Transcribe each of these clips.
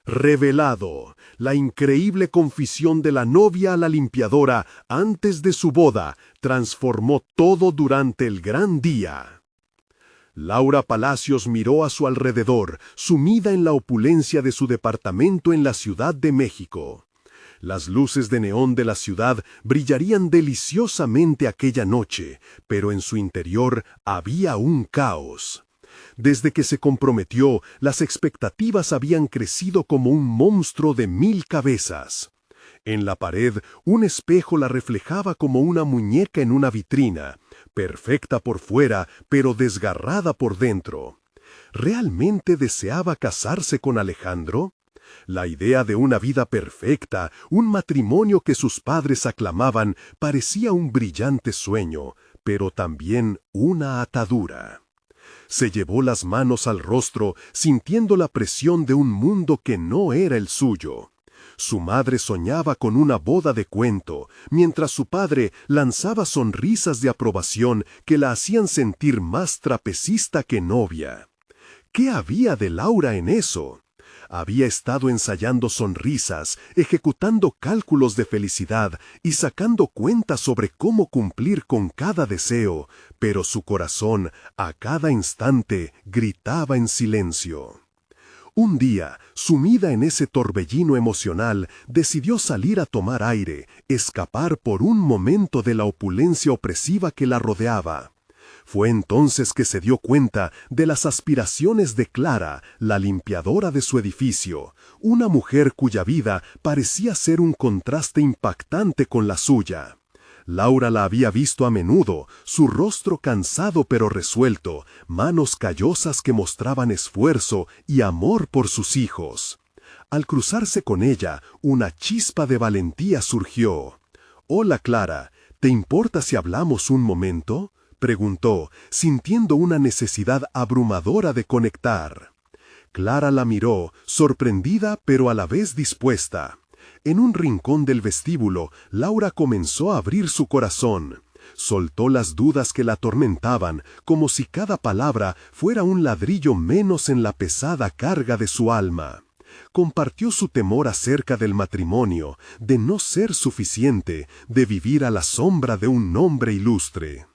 Revelado, la increíble confesión de la novia a la limpiadora antes de su boda transformó todo durante el gran día. Laura Palacios miró a su alrededor, sumida en la opulencia de su departamento en la Ciudad de México. Las luces de neón de la ciudad brillarían deliciosamente aquella noche, pero en su interior había un caos. Desde que se comprometió, las expectativas habían crecido como un monstruo de 1000 cabezas. En la pared, un espejo la reflejaba como una muñeca en una vitrina, perfecta por fuera, pero desgarrada por dentro. ¿Realmente deseaba casarse con Alejandro? La idea de una vida perfecta, un matrimonio que sus padres aclamaban, parecía un brillante sueño, pero también una atadura. Se llevó las manos al rostro, sintiendo la presión de un mundo que no era el suyo. Su madre soñaba con una boda de cuento, mientras su padre lanzaba sonrisas de aprobación que la hacían sentir más trapecista que novia. ¿Qué había de Laura en eso? Había estado ensayando sonrisas, ejecutando cálculos de felicidad y sacando cuentas sobre cómo cumplir con cada deseo, pero su corazón, a cada instante, gritaba en silencio. Un día, sumida en ese torbellino emocional, decidió salir a tomar aire, escapar por un momento de la opulencia opresiva que la rodeaba. Fue entonces que se dio cuenta de las aspiraciones de Clara, la limpiadora de su edificio, una mujer cuya vida parecía ser un contraste impactante con la suya. Laura la había visto a menudo, su rostro cansado pero resuelto, manos callosas que mostraban esfuerzo y amor por sus hijos. Al cruzarse con ella, una chispa de valentía surgió. «Hola, Clara, ¿te importa si hablamos un momento?», preguntó, sintiendo una necesidad abrumadora de conectar. Clara la miró, sorprendida pero a la vez dispuesta. En un rincón del vestíbulo, Laura comenzó a abrir su corazón. Soltó las dudas que la atormentaban, como si cada palabra fuera un ladrillo menos en la pesada carga de su alma. Compartió su temor acerca del matrimonio, de no ser suficiente, de vivir a la sombra de un hombre ilustre.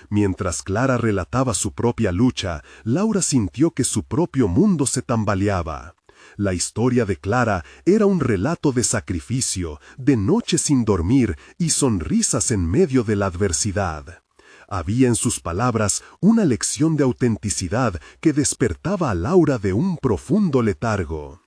Mientras Clara relataba su propia lucha, Laura sintió que su propio mundo se tambaleaba. La historia de Clara era un relato de sacrificio, de noches sin dormir y sonrisas en medio de la adversidad. Había en sus palabras una lección de autenticidad que despertaba a Laura de un profundo letargo.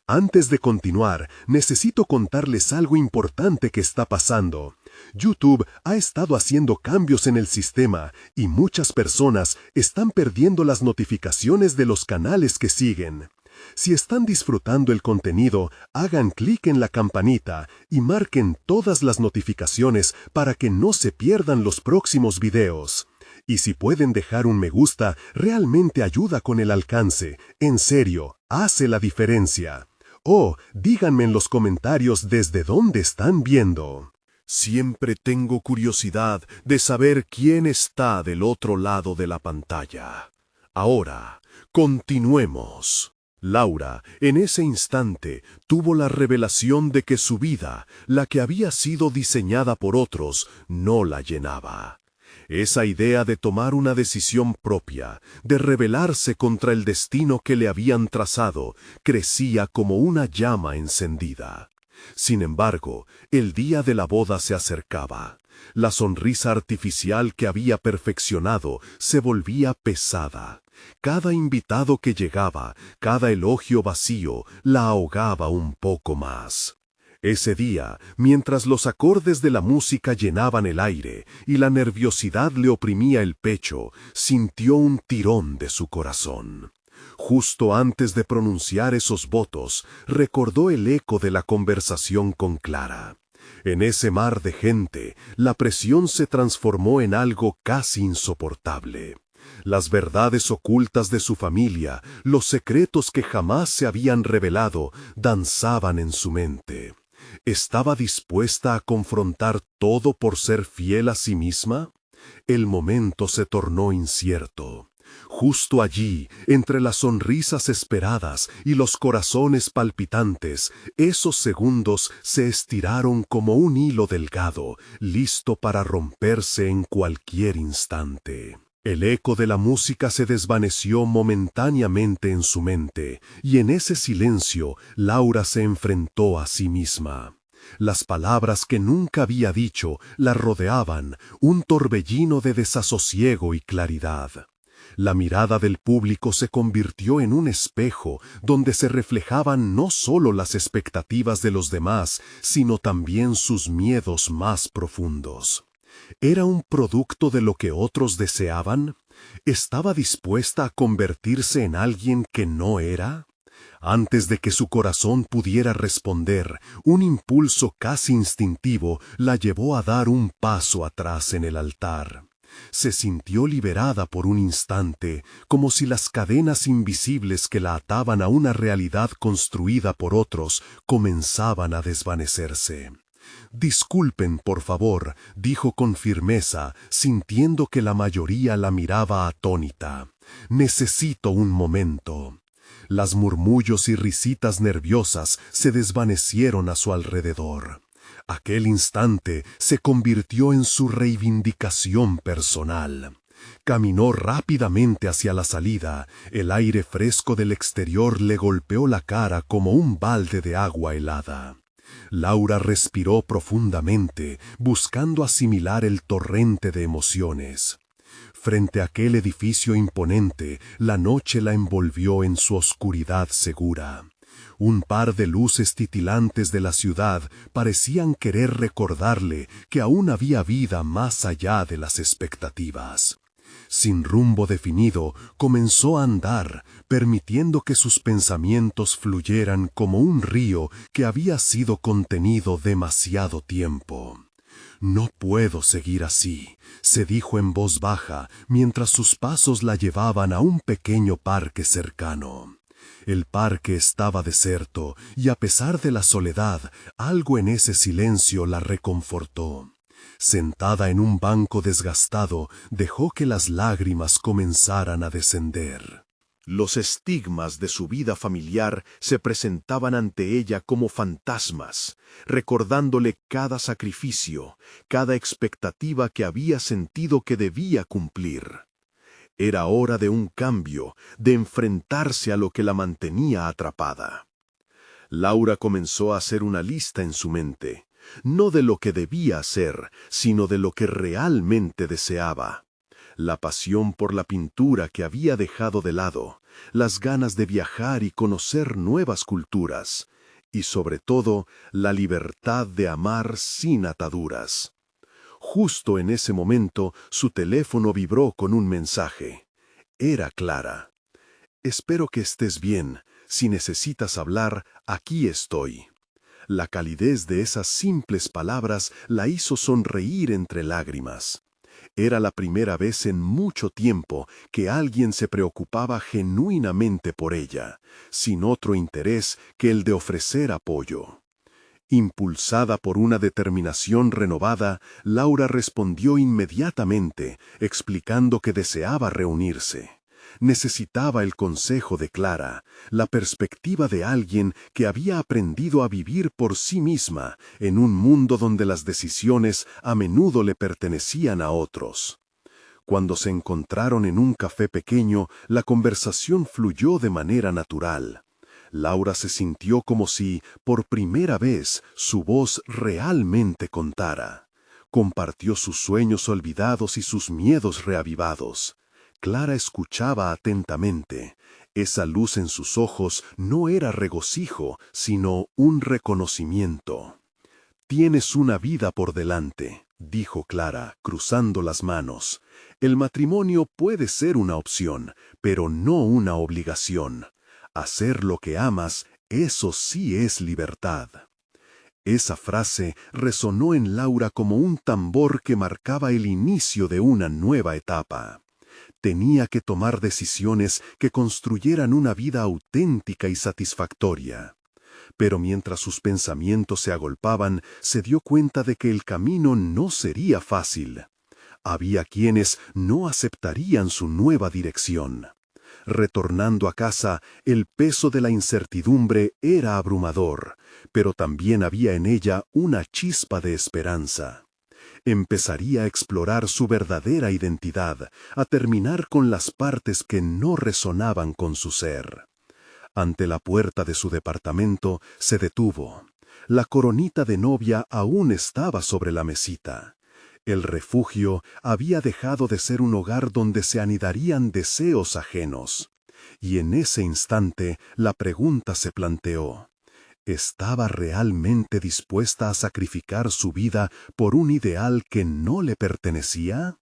Antes de continuar, necesito contarles algo importante que está pasando. YouTube ha estado haciendo cambios en el sistema y muchas personas están perdiendo las notificaciones de los canales que siguen. Si están disfrutando el contenido, hagan clic en la campanita y marquen todas las notificaciones para que no se pierdan los próximos videos. Y si pueden dejar un me gusta, realmente ayuda con el alcance. En serio, hace la diferencia. Oh, díganme en los comentarios desde dónde están viendo. Siempre tengo curiosidad de saber quién está del otro lado de la pantalla. Ahora, continuemos. Laura, en ese instante, tuvo la revelación de que su vida, la que había sido diseñada por otros, no la llenaba. Esa idea de tomar una decisión propia, de rebelarse contra el destino que le habían trazado, crecía como una llama encendida. Sin embargo, el día de la boda se acercaba. La sonrisa artificial que había perfeccionado se volvía pesada. Cada invitado que llegaba, cada elogio vacío, la ahogaba un poco más. Ese día, mientras los acordes de la música llenaban el aire y la nerviosidad le oprimía el pecho, sintió un tirón de su corazón. Justo antes de pronunciar esos votos, recordó el eco de la conversación con Clara. En ese mar de gente, la presión se transformó en algo casi insoportable. Las verdades ocultas de su familia, los secretos que jamás se habían revelado, danzaban en su mente. ¿Estaba dispuesta a confrontar todo por ser fiel a sí misma? El momento se tornó incierto. Justo allí, entre las sonrisas esperadas y los corazones palpitantes, esos segundos se estiraron como un hilo delgado, listo para romperse en cualquier instante. El eco de la música se desvaneció momentáneamente en su mente, y en ese silencio Laura se enfrentó a sí misma. Las palabras que nunca había dicho la rodeaban, un torbellino de desasosiego y claridad. La mirada del público se convirtió en un espejo donde se reflejaban no solo las expectativas de los demás, sino también sus miedos más profundos. ¿Era un producto de lo que otros deseaban? ¿Estaba dispuesta a convertirse en alguien que no era? Antes de que su corazón pudiera responder, un impulso casi instintivo la llevó a dar un paso atrás en el altar. Se sintió liberada por un instante, como si las cadenas invisibles que la ataban a una realidad construida por otros comenzaban a desvanecerse. «Disculpen, por favor», dijo con firmeza, sintiendo que la mayoría la miraba atónita. «Necesito un momento». Las murmullos y risitas nerviosas se desvanecieron a su alrededor. Aquel instante se convirtió en su reivindicación personal. Caminó rápidamente hacia la salida. El aire fresco del exterior le golpeó la cara como un balde de agua helada. Laura respiró profundamente, buscando asimilar el torrente de emociones. Frente a aquel edificio imponente, la noche la envolvió en su oscuridad segura. Un par de luces titilantes de la ciudad parecían querer recordarle que aún había vida más allá de las expectativas. Sin rumbo definido, comenzó a andar, permitiendo que sus pensamientos fluyeran como un río que había sido contenido demasiado tiempo. «No puedo seguir así», se dijo en voz baja, mientras sus pasos la llevaban a un pequeño parque cercano. El parque estaba desierto, y a pesar de la soledad, algo en ese silencio la reconfortó. Sentada en un banco desgastado, dejó que las lágrimas comenzaran a descender. Los estigmas de su vida familiar se presentaban ante ella como fantasmas, recordándole cada sacrificio, cada expectativa que había sentido que debía cumplir. Era hora de un cambio, de enfrentarse a lo que la mantenía atrapada. Laura comenzó a hacer una lista en su mente, no de lo que debía hacer, sino de lo que realmente deseaba. La pasión por la pintura que había dejado de lado, las ganas de viajar y conocer nuevas culturas, y sobre todo, la libertad de amar sin ataduras. Justo en ese momento, su teléfono vibró con un mensaje. Era Clara. «Espero que estés bien. Si necesitas hablar, aquí estoy». La calidez de esas simples palabras la hizo sonreír entre lágrimas. Era la primera vez en mucho tiempo que alguien se preocupaba genuinamente por ella, sin otro interés que el de ofrecer apoyo. Impulsada por una determinación renovada, Laura respondió inmediatamente, explicando que deseaba reunirse. Necesitaba el consejo de Clara, la perspectiva de alguien que había aprendido a vivir por sí misma en un mundo donde las decisiones a menudo le pertenecían a otros. Cuando se encontraron en un café pequeño, la conversación fluyó de manera natural. Laura se sintió como si, por primera vez, su voz realmente contara. Compartió sus sueños olvidados y sus miedos reavivados. Clara escuchaba atentamente. Esa luz en sus ojos no era regocijo, sino un reconocimiento. «Tienes una vida por delante», dijo Clara, cruzando las manos. «El matrimonio puede ser una opción, pero no una obligación. Hacer lo que amas, eso sí es libertad». Esa frase resonó en Laura como un tambor que marcaba el inicio de una nueva etapa. Tenía que tomar decisiones que construyeran una vida auténtica y satisfactoria. Pero mientras sus pensamientos se agolpaban, se dio cuenta de que el camino no sería fácil. Había quienes no aceptarían su nueva dirección. Retornando a casa, el peso de la incertidumbre era abrumador, pero también había en ella una chispa de esperanza. Empezaría a explorar su verdadera identidad, a terminar con las partes que no resonaban con su ser. Ante la puerta de su departamento se detuvo. La coronita de novia aún estaba sobre la mesita. El refugio había dejado de ser un hogar donde se anidarían deseos ajenos. Y en ese instante la pregunta se planteó: ¿estaba realmente dispuesta a sacrificar su vida por un ideal que no le pertenecía?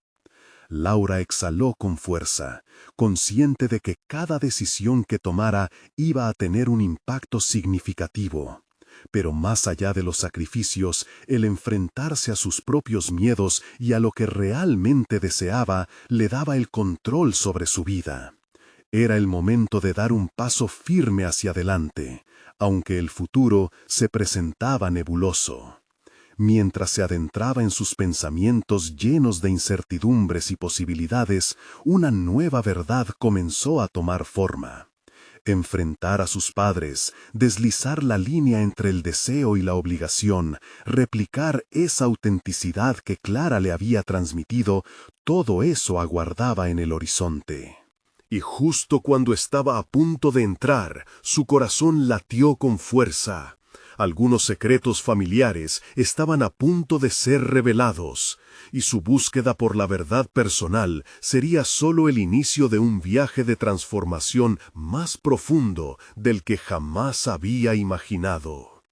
Laura exhaló con fuerza, consciente de que cada decisión que tomara iba a tener un impacto significativo. Pero más allá de los sacrificios, el enfrentarse a sus propios miedos y a lo que realmente deseaba le daba el control sobre su vida. Era el momento de dar un paso firme hacia adelante, aunque el futuro se presentaba nebuloso. Mientras se adentraba en sus pensamientos llenos de incertidumbres y posibilidades, una nueva verdad comenzó a tomar forma. Enfrentar a sus padres, deslizar la línea entre el deseo y la obligación, replicar esa autenticidad que Clara le había transmitido, todo eso aguardaba en el horizonte. Y justo cuando estaba a punto de entrar, su corazón latió con fuerza. Algunos secretos familiares estaban a punto de ser revelados, y su búsqueda por la verdad personal sería solo el inicio de un viaje de transformación más profundo del que jamás había imaginado.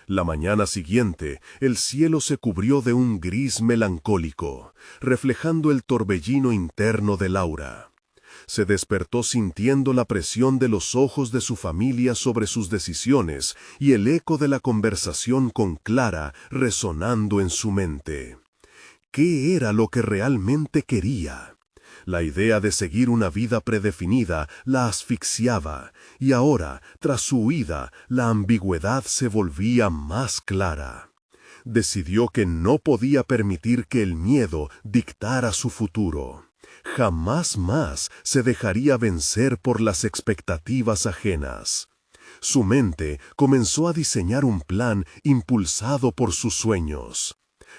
La mañana siguiente, el cielo se cubrió de un gris melancólico, reflejando el torbellino interno de Laura. Se despertó sintiendo la presión de los ojos de su familia sobre sus decisiones y el eco de la conversación con Clara resonando en su mente. ¿Qué era lo que realmente quería? La idea de seguir una vida predefinida la asfixiaba, y ahora, tras su huida, la ambigüedad se volvía más clara. Decidió que no podía permitir que el miedo dictara su futuro. Jamás más se dejaría vencer por las expectativas ajenas. Su mente comenzó a diseñar un plan impulsado por sus sueños.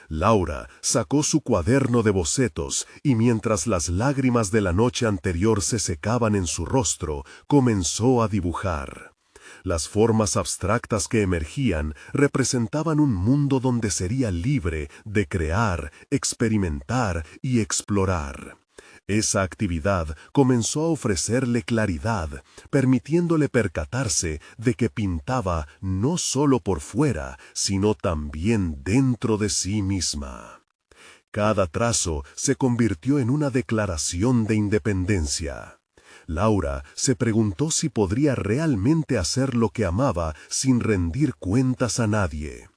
Laura sacó su cuaderno de bocetos y mientras las lágrimas de la noche anterior se secaban en su rostro, comenzó a dibujar. Las formas abstractas que emergían representaban un mundo donde sería libre de crear, experimentar y explorar. Esa actividad comenzó a ofrecerle claridad, permitiéndole percatarse de que pintaba no solo por fuera, sino también dentro de sí misma. Cada trazo se convirtió en una declaración de independencia. Laura se preguntó si podría realmente hacer lo que amaba sin rendir cuentas a nadie.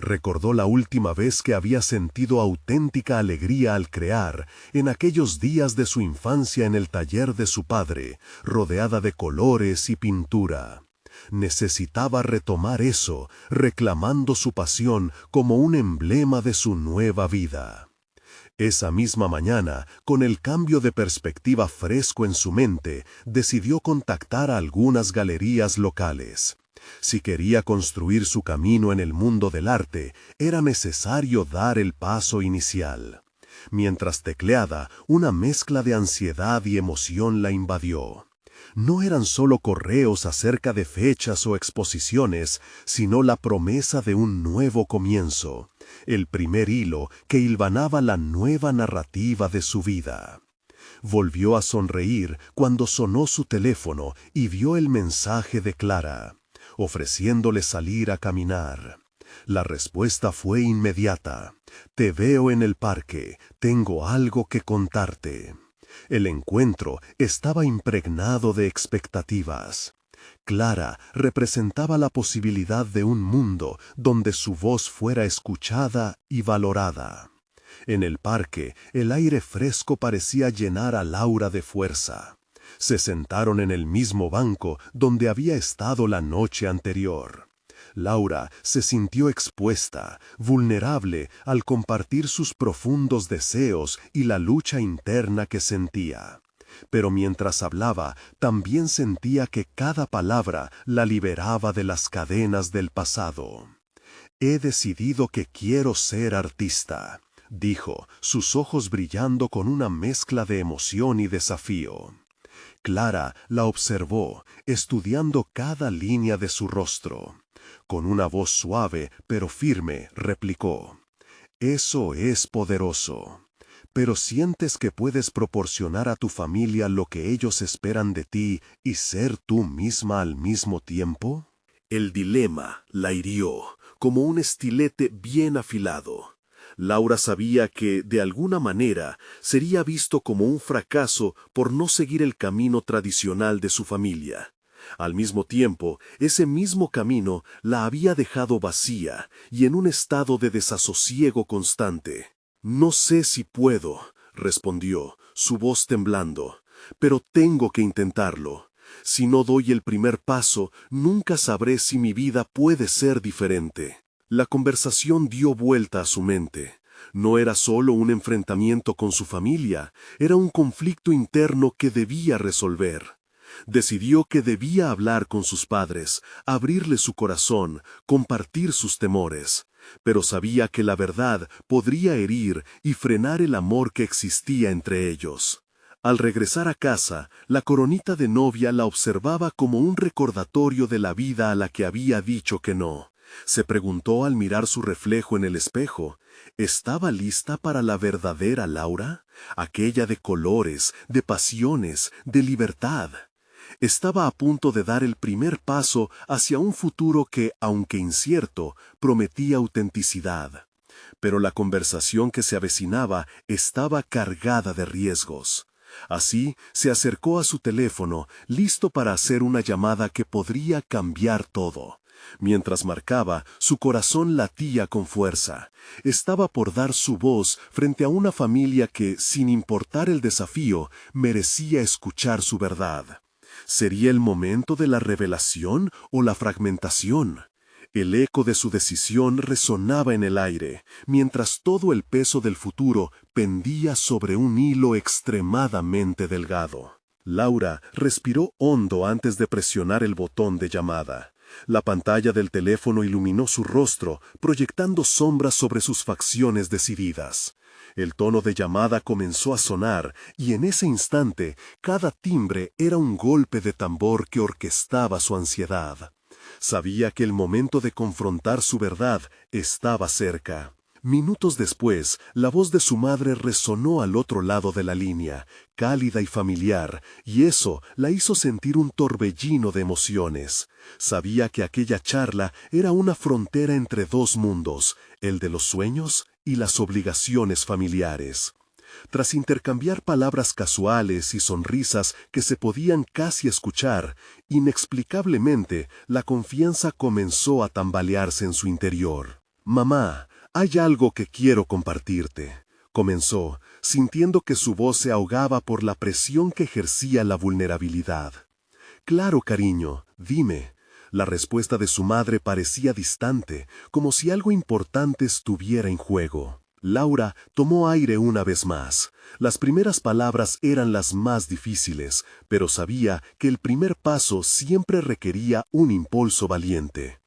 Recordó la última vez que había sentido auténtica alegría al crear, en aquellos días de su infancia en el taller de su padre, rodeada de colores y pintura. Necesitaba retomar eso, reclamando su pasión como un emblema de su nueva vida. Esa misma mañana, con el cambio de perspectiva fresco en su mente, decidió contactar a algunas galerías locales. Si quería construir su camino en el mundo del arte, era necesario dar el paso inicial. Mientras tecleaba, una mezcla de ansiedad y emoción la invadió. No eran solo correos acerca de fechas o exposiciones, sino la promesa de un nuevo comienzo, el primer hilo que hilvanaba la nueva narrativa de su vida. Volvió a sonreír cuando sonó su teléfono y vio el mensaje de Clara, ofreciéndole salir a caminar. La respuesta fue inmediata. «Te veo en el parque, tengo algo que contarte». El encuentro estaba impregnado de expectativas. Clara representaba la posibilidad de un mundo donde su voz fuera escuchada y valorada. En el parque, el aire fresco parecía llenar a Laura de fuerza. Se sentaron en el mismo banco donde había estado la noche anterior. Laura se sintió expuesta, vulnerable al compartir sus profundos deseos y la lucha interna que sentía. Pero mientras hablaba, también sentía que cada palabra la liberaba de las cadenas del pasado. «He decidido que quiero ser artista», dijo, sus ojos brillando con una mezcla de emoción y desafío. Clara la observó, estudiando cada línea de su rostro. Con una voz suave pero firme, replicó: «Eso es poderoso. Pero ¿sientes que puedes proporcionar a tu familia lo que ellos esperan de ti y ser tú misma al mismo tiempo?» El dilema la hirió, como un estilete bien afilado. Laura sabía que, de alguna manera, sería visto como un fracaso por no seguir el camino tradicional de su familia. Al mismo tiempo, ese mismo camino la había dejado vacía y en un estado de desasosiego constante. «No sé si puedo», respondió, su voz temblando, «pero tengo que intentarlo. Si no doy el primer paso, nunca sabré si mi vida puede ser diferente». La conversación dio vuelta a su mente. No era solo un enfrentamiento con su familia, era un conflicto interno que debía resolver. Decidió que debía hablar con sus padres, abrirle su corazón, compartir sus temores. Pero sabía que la verdad podría herir y frenar el amor que existía entre ellos. Al regresar a casa, la coronita de novia la observaba como un recordatorio de la vida a la que había dicho que no. Se preguntó al mirar su reflejo en el espejo, ¿estaba lista para la verdadera Laura? Aquella de colores, de pasiones, de libertad. Estaba a punto de dar el primer paso hacia un futuro que, aunque incierto, prometía autenticidad. Pero la conversación que se avecinaba estaba cargada de riesgos. Así, se acercó a su teléfono, listo para hacer una llamada que podría cambiar todo. Mientras marcaba, su corazón latía con fuerza. Estaba por dar su voz frente a una familia que, sin importar el desafío, merecía escuchar su verdad. ¿Sería el momento de la revelación o la fragmentación? El eco de su decisión resonaba en el aire, mientras todo el peso del futuro pendía sobre un hilo extremadamente delgado. Laura respiró hondo antes de presionar el botón de llamada. La pantalla del teléfono iluminó su rostro, proyectando sombras sobre sus facciones decididas. El tono de llamada comenzó a sonar, y en ese instante, cada timbre era un golpe de tambor que orquestaba su ansiedad. Sabía que el momento de confrontar su verdad estaba cerca. Minutos después, la voz de su madre resonó al otro lado de la línea, cálida y familiar, y eso la hizo sentir un torbellino de emociones. Sabía que aquella charla era una frontera entre dos mundos, el de los sueños y las obligaciones familiares. Tras intercambiar palabras casuales y sonrisas que se podían casi escuchar, inexplicablemente la confianza comenzó a tambalearse en su interior. «Mamá, hay algo que quiero compartirte», comenzó, sintiendo que su voz se ahogaba por la presión que ejercía la vulnerabilidad. «Claro, cariño, dime». La respuesta de su madre parecía distante, como si algo importante estuviera en juego. Laura tomó aire una vez más. Las primeras palabras eran las más difíciles, pero sabía que el primer paso siempre requería un impulso valiente.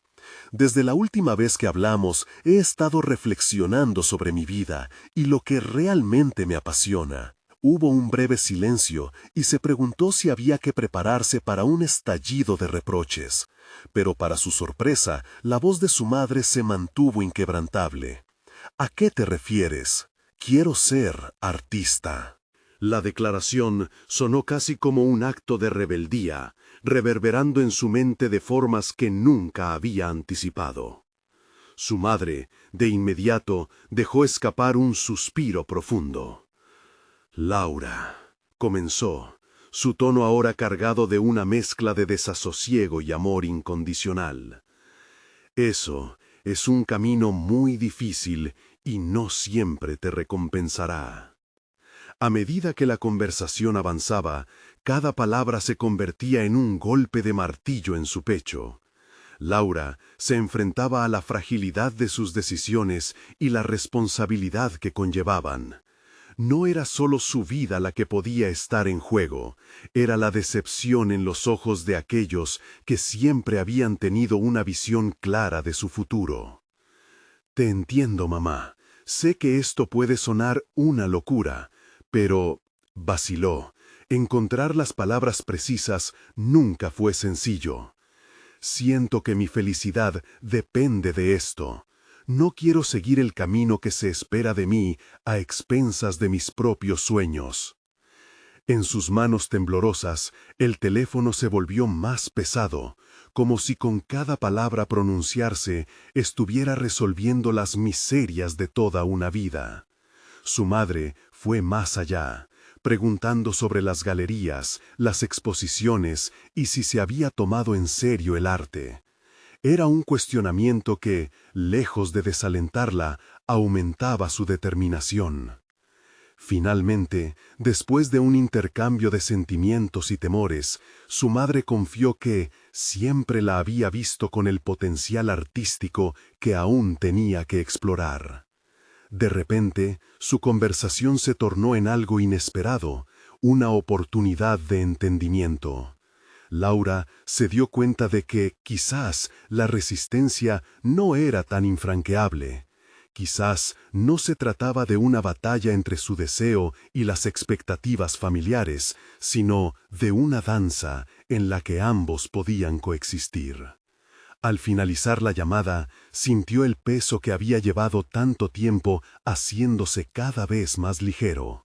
«Desde la última vez que hablamos, he estado reflexionando sobre mi vida y lo que realmente me apasiona». Hubo un breve silencio y se preguntó si había que prepararse para un estallido de reproches. Pero para su sorpresa, la voz de su madre se mantuvo inquebrantable. «¿A qué te refieres? Quiero ser artista». La declaración sonó casi como un acto de rebeldía, reverberando en su mente de formas que nunca había anticipado. Su madre, de inmediato, dejó escapar un suspiro profundo. «Laura», comenzó, su tono ahora cargado de una mezcla de desasosiego y amor incondicional. «Eso es un camino muy difícil y no siempre te recompensará». A medida que la conversación avanzaba, cada palabra se convertía en un golpe de martillo en su pecho. Laura se enfrentaba a la fragilidad de sus decisiones y la responsabilidad que conllevaban. No era solo su vida la que podía estar en juego, era la decepción en los ojos de aquellos que siempre habían tenido una visión clara de su futuro. Te entiendo, mamá. Sé que esto puede sonar una locura, pero vaciló. Encontrar las palabras precisas nunca fue sencillo. Siento que mi felicidad depende de esto. No quiero seguir el camino que se espera de mí a expensas de mis propios sueños. En sus manos temblorosas, el teléfono se volvió más pesado, como si con cada palabra pronunciarse estuviera resolviendo las miserias de toda una vida. Su madre fue más allá, preguntando sobre las galerías, las exposiciones y si se había tomado en serio el arte. Era un cuestionamiento que, lejos de desalentarla, aumentaba su determinación. Finalmente, después de un intercambio de sentimientos y temores, su madre confió que siempre la había visto con el potencial artístico que aún tenía que explorar. De repente, su conversación se tornó en algo inesperado, una oportunidad de entendimiento. Laura se dio cuenta de que, quizás, la resistencia no era tan infranqueable. Quizás no se trataba de una batalla entre su deseo y las expectativas familiares, sino de una danza en la que ambos podían coexistir. Al finalizar la llamada, sintió el peso que había llevado tanto tiempo haciéndose cada vez más ligero.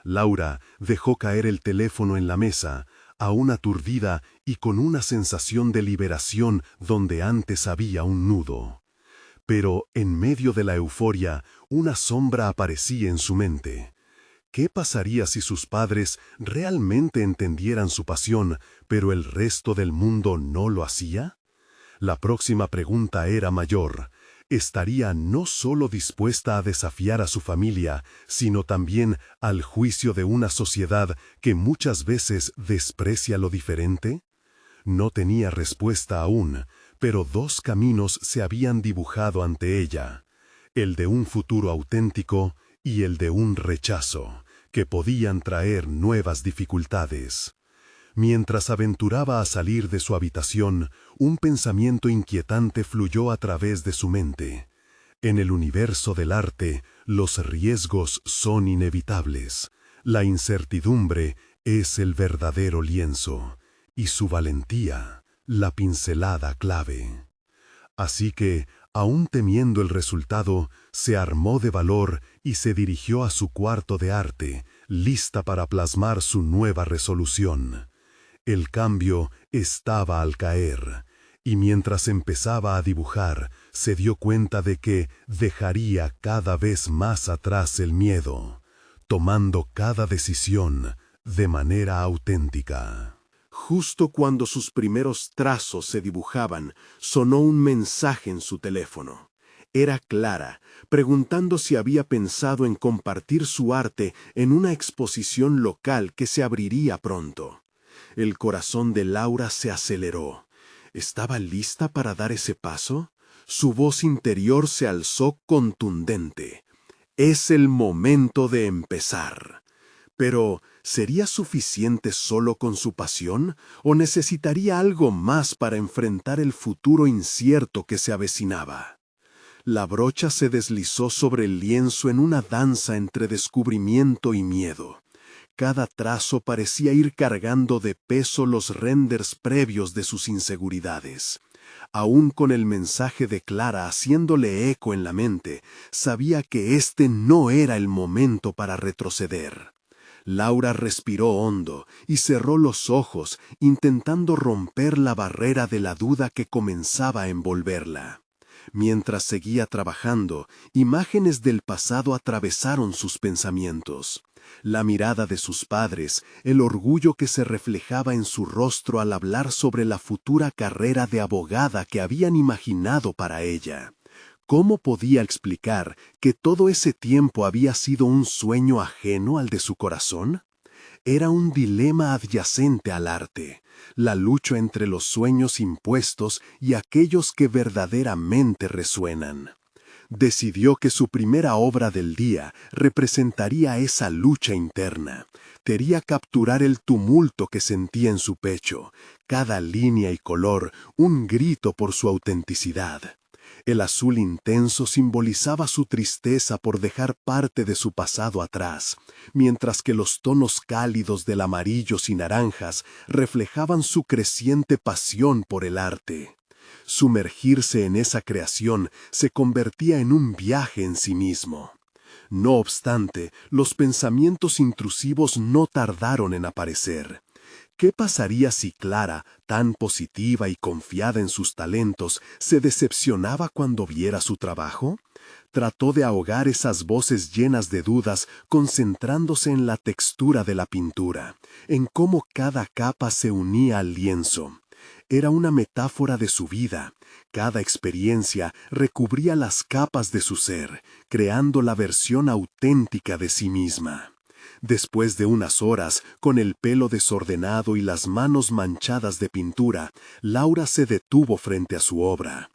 Laura dejó caer el teléfono en la mesa, aún aturdida y con una sensación de liberación donde antes había un nudo. Pero en medio de la euforia, una sombra aparecía en su mente. ¿Qué pasaría si sus padres realmente entendieran su pasión, pero el resto del mundo no lo hacía? La próxima pregunta era mayor. ¿Estaría no solo dispuesta a desafiar a su familia, sino también al juicio de una sociedad que muchas veces desprecia lo diferente? No tenía respuesta aún, pero dos caminos se habían dibujado ante ella, el de un futuro auténtico y el de un rechazo, que podían traer nuevas dificultades. Mientras aventuraba a salir de su habitación, un pensamiento inquietante fluyó a través de su mente. En el universo del arte, los riesgos son inevitables. La incertidumbre es el verdadero lienzo, y su valentía, la pincelada clave. Así que, aún temiendo el resultado, se armó de valor y se dirigió a su cuarto de arte, lista para plasmar su nueva resolución. El cambio estaba al caer, y mientras empezaba a dibujar, se dio cuenta de que dejaría cada vez más atrás el miedo, tomando cada decisión de manera auténtica. Justo cuando sus primeros trazos se dibujaban, sonó un mensaje en su teléfono. Era Clara, preguntando si había pensado en compartir su arte en una exposición local que se abriría pronto. El corazón de Laura se aceleró. ¿Estaba lista para dar ese paso? Su voz interior se alzó contundente. Es el momento de empezar. Pero, ¿sería suficiente solo con su pasión o necesitaría algo más para enfrentar el futuro incierto que se avecinaba? La brocha se deslizó sobre el lienzo en una danza entre descubrimiento y miedo. Cada trazo parecía ir cargando de peso los renders previos de sus inseguridades. Aún con el mensaje de Clara haciéndole eco en la mente, sabía que este no era el momento para retroceder. Laura respiró hondo y cerró los ojos, intentando romper la barrera de la duda que comenzaba a envolverla. Mientras seguía trabajando, imágenes del pasado atravesaron sus pensamientos. La mirada de sus padres, el orgullo que se reflejaba en su rostro al hablar sobre la futura carrera de abogada que habían imaginado para ella. ¿Cómo podía explicar que todo ese tiempo había sido un sueño ajeno al de su corazón? Era un dilema adyacente al arte. la lucha entre los sueños impuestos y aquellos que verdaderamente resuenan. Decidió que su primera obra del día representaría esa lucha interna. Quería capturar el tumulto que sentía en su pecho, cada línea y color, un grito por su autenticidad. El azul intenso simbolizaba su tristeza por dejar parte de su pasado atrás, mientras que los tonos cálidos del amarillos y naranjas reflejaban su creciente pasión por el arte. Sumergirse en esa creación se convertía en un viaje en sí mismo. No obstante, los pensamientos intrusivos no tardaron en aparecer. ¿Qué pasaría si Clara, tan positiva y confiada en sus talentos, se decepcionaba cuando viera su trabajo? Trató de ahogar esas voces llenas de dudas, concentrándose en la textura de la pintura, en cómo cada capa se unía al lienzo. Era una metáfora de su vida. Cada experiencia recubría las capas de su ser, creando la versión auténtica de sí misma. Después de unas horas, con el pelo desordenado y las manos manchadas de pintura, Laura se detuvo frente a su obra.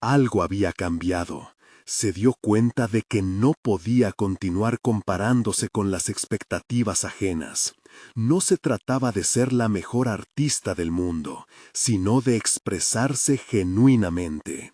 Algo había cambiado. Se dio cuenta de que no podía continuar comparándose con las expectativas ajenas. No se trataba de ser la mejor artista del mundo, sino de expresarse genuinamente.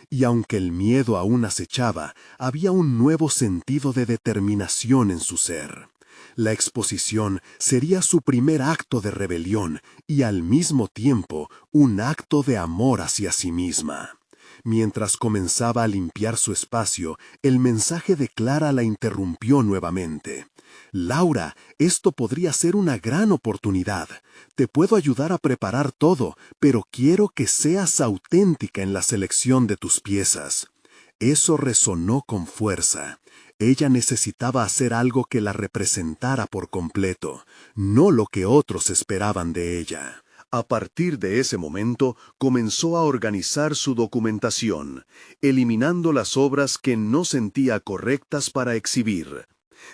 Y aunque el miedo aún acechaba, había un nuevo sentido de determinación en su ser. La exposición sería su primer acto de rebelión y al mismo tiempo un acto de amor hacia sí misma. Mientras comenzaba a limpiar su espacio, el mensaje de Clara la interrumpió nuevamente. «Laura, esto podría ser una gran oportunidad. Te puedo ayudar a preparar todo, pero quiero que seas auténtica en la selección de tus piezas». Eso resonó con fuerza. Ella necesitaba hacer algo que la representara por completo, no lo que otros esperaban de ella. A partir de ese momento, comenzó a organizar su documentación, eliminando las obras que no sentía correctas para exhibir.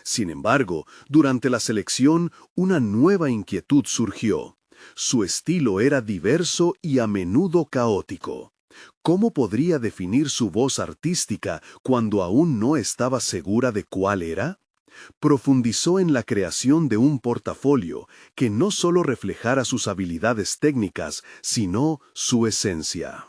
Sin embargo, durante la selección, una nueva inquietud surgió. Su estilo era diverso y a menudo caótico. ¿Cómo podría definir su voz artística cuando aún no estaba segura de cuál era? Profundizó en la creación de un portafolio que no solo reflejara sus habilidades técnicas, sino su esencia.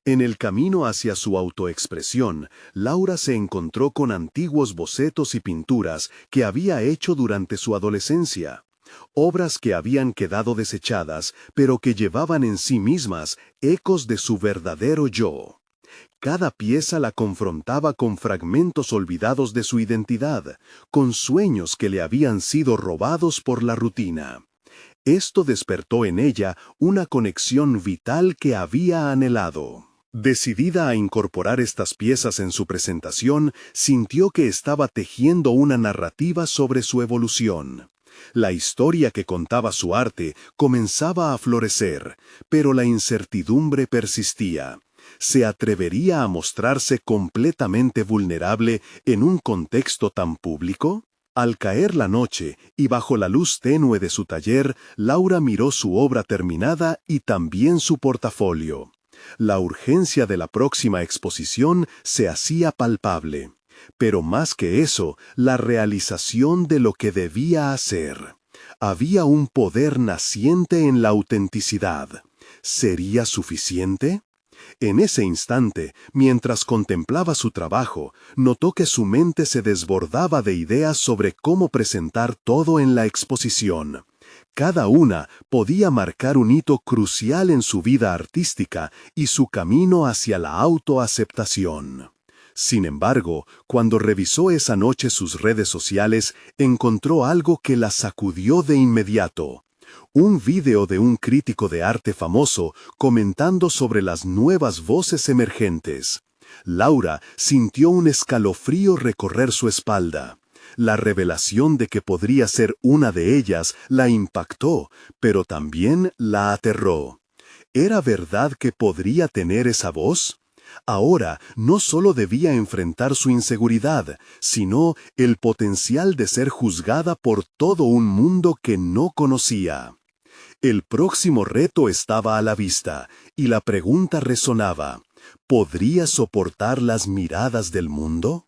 En el camino hacia su autoexpresión, Laura se encontró con antiguos bocetos y pinturas que había hecho durante su adolescencia. Obras que habían quedado desechadas, pero que llevaban en sí mismas ecos de su verdadero yo. Cada pieza la confrontaba con fragmentos olvidados de su identidad, con sueños que le habían sido robados por la rutina. Esto despertó en ella una conexión vital que había anhelado. Decidida a incorporar estas piezas en su presentación, sintió que estaba tejiendo una narrativa sobre su evolución. La historia que contaba su arte comenzaba a florecer, pero la incertidumbre persistía. ¿Se atrevería a mostrarse completamente vulnerable en un contexto tan público? Al caer la noche y bajo la luz tenue de su taller, Laura miró su obra terminada y también su portafolio. La urgencia de la próxima exposición se hacía palpable. Pero más que eso, la realización de lo que debía hacer. Había un poder naciente en la autenticidad. ¿Sería suficiente? En ese instante, mientras contemplaba su trabajo, notó que su mente se desbordaba de ideas sobre cómo presentar todo en la exposición. Cada una podía marcar un hito crucial en su vida artística y su camino hacia la autoaceptación. Sin embargo, cuando revisó esa noche sus redes sociales, encontró algo que la sacudió de inmediato. Un video de un crítico de arte famoso comentando sobre las nuevas voces emergentes. Laura sintió un escalofrío recorrer su espalda. La revelación de que podría ser una de ellas la impactó, pero también la aterró. ¿Era verdad que podría tener esa voz? Ahora no solo debía enfrentar su inseguridad, sino el potencial de ser juzgada por todo un mundo que no conocía. El próximo reto estaba a la vista, y la pregunta resonaba: ¿podría soportar las miradas del mundo?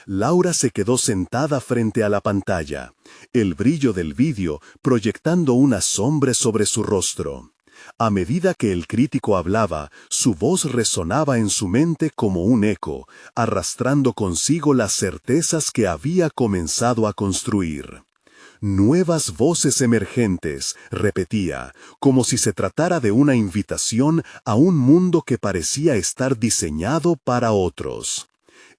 Laura se quedó sentada frente a la pantalla, el brillo del vídeo proyectando una sombra sobre su rostro. A medida que el crítico hablaba, su voz resonaba en su mente como un eco, arrastrando consigo las certezas que había comenzado a construir. Nuevas voces emergentes, repetía, como si se tratara de una invitación a un mundo que parecía estar diseñado para otros.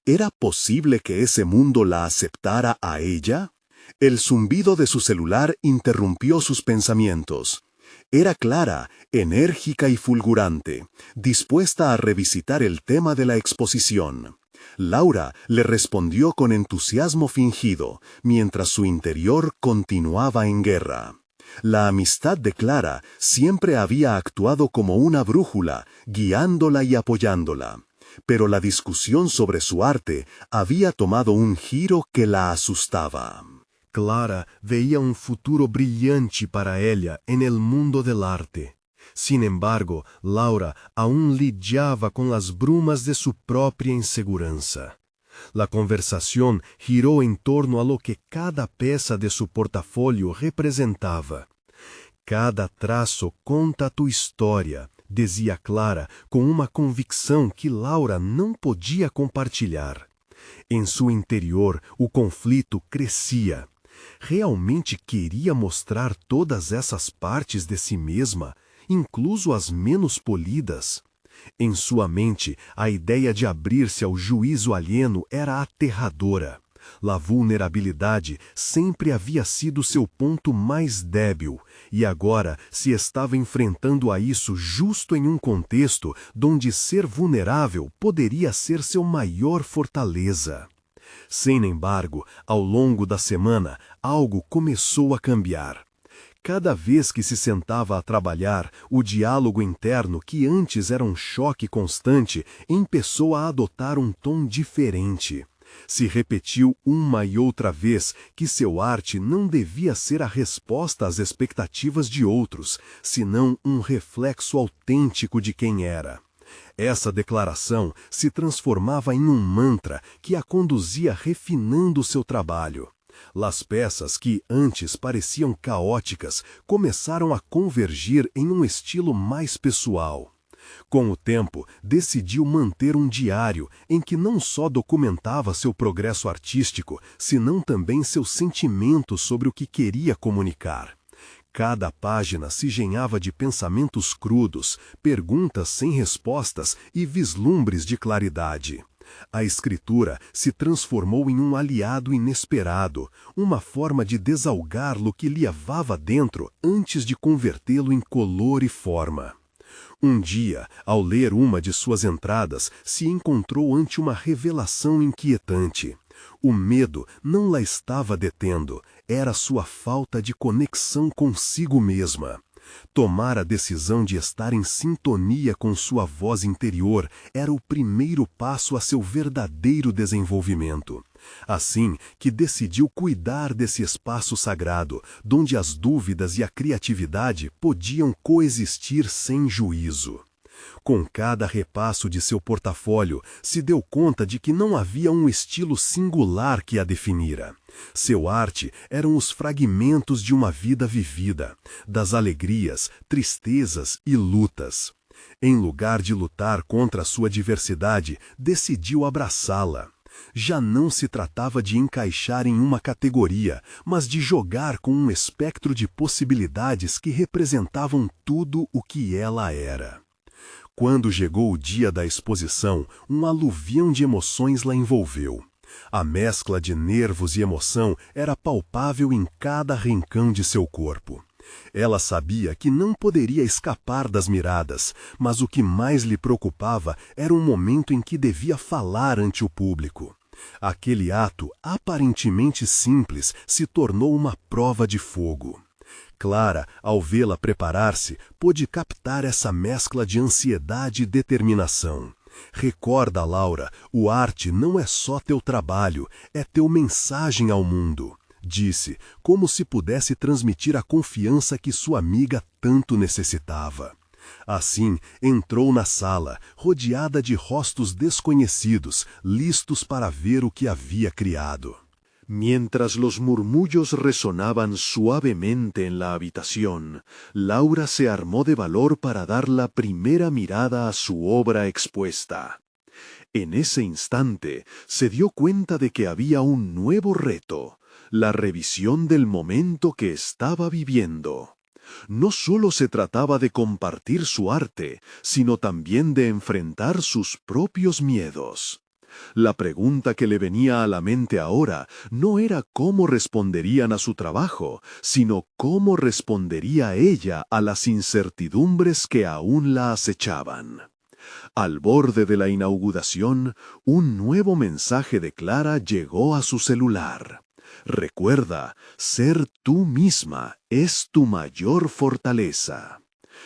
¿Era posible que ese mundo la aceptara a ella? El zumbido de su celular interrumpió sus pensamientos. Era clara, enérgica y fulgurante, dispuesta a revisitar el tema de la exposición. Laura le respondió con entusiasmo fingido, mientras su interior continuaba en guerra. La amistad de Clara siempre había actuado como una brújula, guiándola y apoyándola. Pero la discusión sobre su arte había tomado un giro que la asustaba. Clara veía un futuro brillante para ella en el mundo del arte. Sin embargo, Laura aún lidiaba con las brumas de su propia inseguranza. La conversación giró en torno a lo que cada pieza de su portafolio representaba. Cada traço conta tu história, dizia Clara com uma convicção que Laura não podia compartilhar. Em seu interior, o conflito crescia. Realmente queria mostrar todas essas partes de si mesma, incluso as menos polidas? Em sua mente, a ideia de abrir-se ao juízo alieno era aterradora. A vulnerabilidade sempre havia sido seu ponto mais débil, e agora se estava enfrentando a isso justo em um contexto onde ser vulnerável poderia ser seu maior fortaleza. Sem embargo, ao longo da semana, algo começou a cambiar. Cada vez que se sentava a trabalhar, o diálogo interno, que antes era um choque constante, começou a adotar um tom diferente. Se repetiu uma e outra vez que seu arte não devia ser a resposta às expectativas de outros, senão um reflexo autêntico de quem era. Essa declaração se transformava em um mantra que a conduzia refinando seu trabalho. As peças que antes pareciam caóticas começaram a convergir em um estilo mais pessoal. Com o tempo, decidiu manter um diário em que não só documentava seu progresso artístico, senão também seus sentimentos sobre o que queria comunicar. Cada página se engenhava de pensamentos crudos, perguntas sem respostas e vislumbres de claridade. A escritura se transformou em um aliado inesperado, uma forma de desalgar-lo que lhe avava dentro antes de convertê-lo em color e forma. Um dia, ao ler uma de suas entradas, se encontrou ante uma revelação inquietante. O medo não la estava detendo, era sua falta de conexão consigo mesma. Tomar a decisão de estar em sintonia com sua voz interior era o primeiro passo a seu verdadeiro desenvolvimento. Assim que decidiu cuidar desse espaço sagrado, onde as dúvidas e a criatividade podiam coexistir sem juízo. Com cada repasso de seu portfólio, se deu conta de que não havia um estilo singular que a definira. Seu arte eram os fragmentos de uma vida vivida, das alegrias, tristezas e lutas. Em lugar de lutar contra a sua diversidade, decidiu abraçá-la. Já não se tratava de encaixar em uma categoria, mas de jogar com um espectro de possibilidades que representavam tudo o que ela era. Quando chegou o dia da exposição, um aluvião de emoções la envolveu. A mescla de nervos e emoção era palpável em cada rincão de seu corpo. Ela sabia que não poderia escapar das miradas, mas o que mais lhe preocupava era um momento em que devia falar ante o público. Aquele ato, aparentemente simples, se tornou uma prova de fogo. Clara, ao vê-la preparar-se, pôde captar essa mescla de ansiedade e determinação. Recorda, Laura, o arte não é só teu trabalho, é teu mensagem ao mundo, disse, como se pudesse transmitir a confiança que sua amiga tanto necessitava. Assim, entrou na sala, rodeada de rostos desconhecidos, listos para ver o que havia criado. Mientras los murmullos resonaban suavemente en la habitación, Laura se armó de valor para dar la primera mirada a su obra expuesta. En ese instante se dio cuenta de que había un nuevo reto, la revisión del momento que estaba viviendo. No solo se trataba de compartir su arte, sino también de enfrentar sus propios miedos. La pregunta que le venía a la mente ahora no era cómo responderían a su trabajo, sino cómo respondería ella a las incertidumbres que aún la acechaban. Al borde de la inauguración, un nuevo mensaje de Clara llegó a su celular. Recuerda, ser tú misma es tu mayor fortaleza.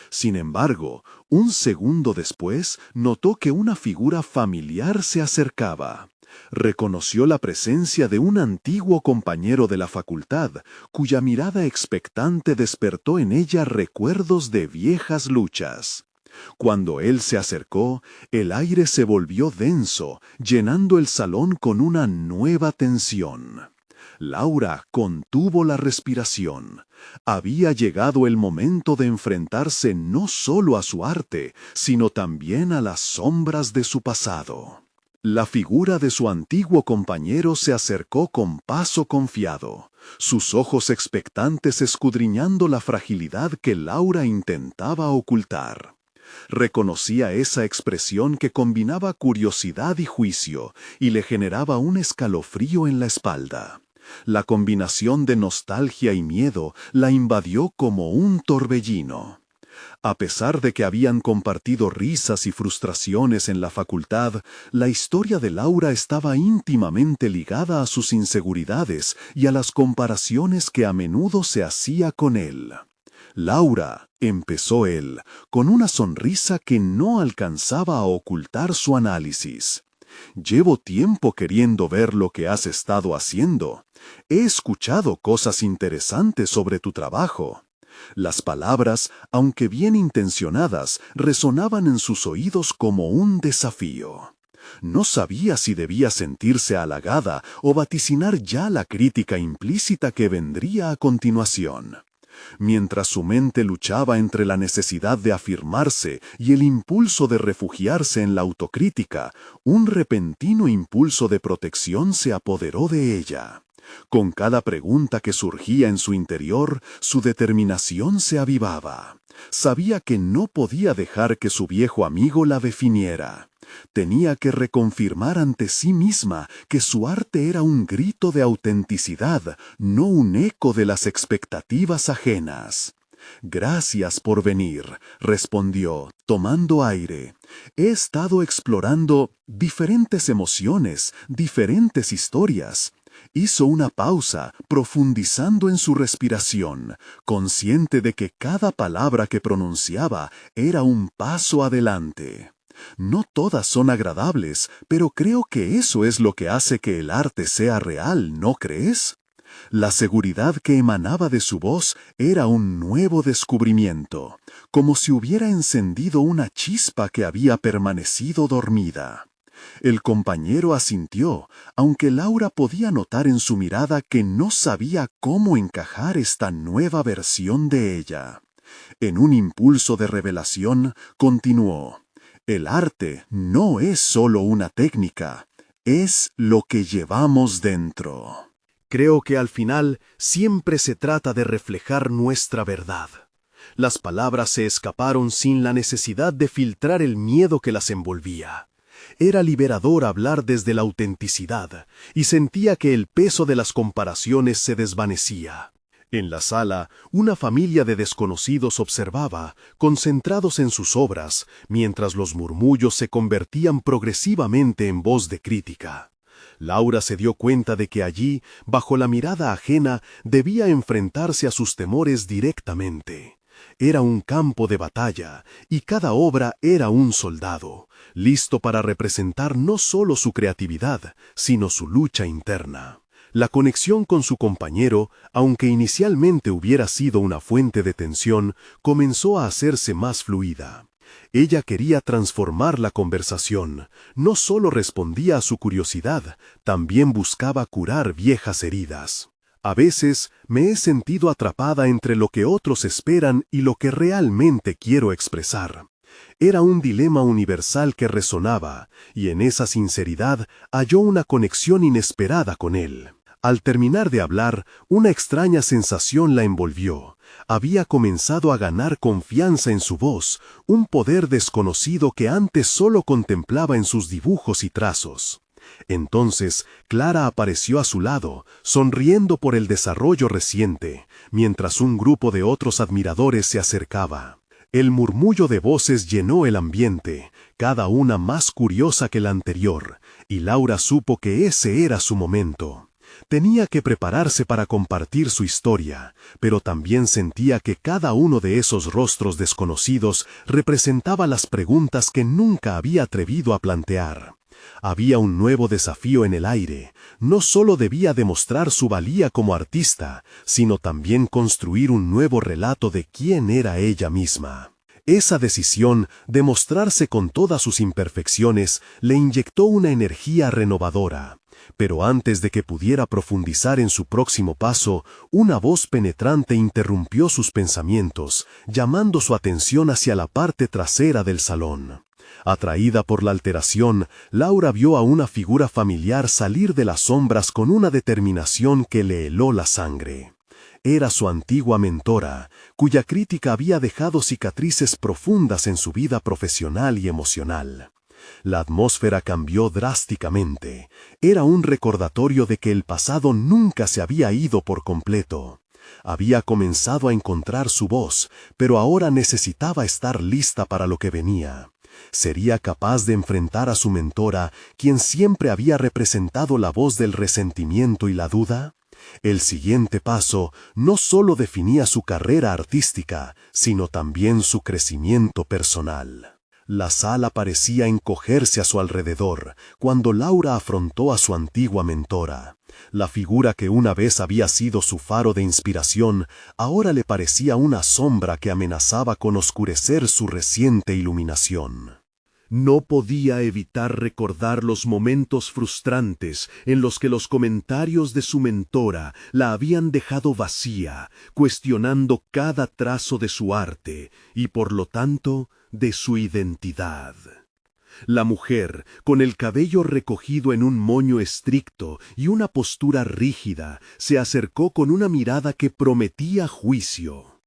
Sin embargo, un segundo después notó que una figura familiar se acercaba. Reconoció la presencia de un antiguo compañero de la facultad, cuya mirada expectante despertó en ella recuerdos de viejas luchas. Cuando él se acercó, el aire se volvió denso, llenando el salón con una nueva tensión. Laura contuvo la respiración. Había llegado el momento de enfrentarse no solo a su arte, sino también a las sombras de su pasado. La figura de su antiguo compañero se acercó con paso confiado, sus ojos expectantes escudriñando la fragilidad que Laura intentaba ocultar. Reconocía esa expresión que combinaba curiosidad y juicio, y le generaba un escalofrío en la espalda. La combinación de nostalgia y miedo la invadió como un torbellino. A pesar de que habían compartido risas y frustraciones en la facultad, la historia de Laura estaba íntimamente ligada a sus inseguridades y a las comparaciones que a menudo se hacía con él. Laura, empezó él, con una sonrisa que no alcanzaba a ocultar su análisis. Llevo tiempo queriendo ver lo que has estado haciendo. He escuchado cosas interesantes sobre tu trabajo. Las palabras, aunque bien intencionadas, resonaban en sus oídos como un desafío. No sabía si debía sentirse halagada o vaticinar ya la crítica implícita que vendría a continuación. Mientras su mente luchaba entre la necesidad de afirmarse y el impulso de refugiarse en la autocrítica, un repentino impulso de protección se apoderó de ella. Con cada pregunta que surgía en su interior, su determinación se avivaba. Sabía que no podía dejar que su viejo amigo la definiera. Tenía que reconfirmar ante sí misma que su arte era un grito de autenticidad, no un eco de las expectativas ajenas. «Gracias por venir», respondió, tomando aire. «He estado explorando diferentes emociones, diferentes historias». Hizo una pausa, profundizando en su respiración, consciente de que cada palabra que pronunciaba era un paso adelante. No todas son agradables, pero creo que eso es lo que hace que el arte sea real, ¿no crees? La seguridad que emanaba de su voz era un nuevo descubrimiento, como si hubiera encendido una chispa que había permanecido dormida. El compañero asintió, aunque Laura podía notar en su mirada que no sabía cómo encajar esta nueva versión de ella. En un impulso de revelación, continuó. El arte no es solo una técnica, es lo que llevamos dentro. Creo que al final siempre se trata de reflejar nuestra verdad. Las palabras se escaparon sin la necesidad de filtrar el miedo que las envolvía. Era liberador hablar desde la autenticidad, y sentía que el peso de las comparaciones se desvanecía. En la sala, una familia de desconocidos observaba, concentrados en sus obras, mientras los murmullos se convertían progresivamente en voz de crítica. Laura se dio cuenta de que allí, bajo la mirada ajena, debía enfrentarse a sus temores directamente. Era un campo de batalla, y cada obra era un soldado, listo para representar no solo su creatividad, sino su lucha interna. La conexión con su compañero, aunque inicialmente hubiera sido una fuente de tensión, comenzó a hacerse más fluida. Ella quería transformar la conversación, no solo respondía a su curiosidad, también buscaba curar viejas heridas. A veces me he sentido atrapada entre lo que otros esperan y lo que realmente quiero expresar. Era un dilema universal que resonaba, y en esa sinceridad halló una conexión inesperada con él. Al terminar de hablar, una extraña sensación la envolvió. Había comenzado a ganar confianza en su voz, un poder desconocido que antes solo contemplaba en sus dibujos y trazos. Entonces, Clara apareció a su lado, sonriendo por el desarrollo reciente, mientras un grupo de otros admiradores se acercaba. El murmullo de voces llenó el ambiente, cada una más curiosa que la anterior, y Laura supo que ese era su momento. Tenía que prepararse para compartir su historia, pero también sentía que cada uno de esos rostros desconocidos representaba las preguntas que nunca había atrevido a plantear. Había un nuevo desafío en el aire. No solo debía demostrar su valía como artista, sino también construir un nuevo relato de quién era ella misma. Esa decisión de mostrarse con todas sus imperfecciones le inyectó una energía renovadora. Pero antes de que pudiera profundizar en su próximo paso, una voz penetrante interrumpió sus pensamientos, llamando su atención hacia la parte trasera del salón. Atraída por la alteración, Laura vio a una figura familiar salir de las sombras con una determinación que le heló la sangre. Era su antigua mentora, cuya crítica había dejado cicatrices profundas en su vida profesional y emocional. La atmósfera cambió drásticamente. Era un recordatorio de que el pasado nunca se había ido por completo. Había comenzado a encontrar su voz, pero ahora necesitaba estar lista para lo que venía. ¿Sería capaz de enfrentar a su mentora, quien siempre había representado la voz del resentimiento y la duda? El siguiente paso no solo definía su carrera artística, sino también su crecimiento personal. La sala parecía encogerse a su alrededor cuando Laura afrontó a su antigua mentora. La figura que una vez había sido su faro de inspiración, ahora le parecía una sombra que amenazaba con oscurecer su reciente iluminación. No podía evitar recordar los momentos frustrantes en los que los comentarios de su mentora la habían dejado vacía, cuestionando cada trazo de su arte y, por lo tanto, de su identidad. La mujer, con el cabello recogido en un moño estricto y una postura rígida, se acercó con una mirada que prometía juicio.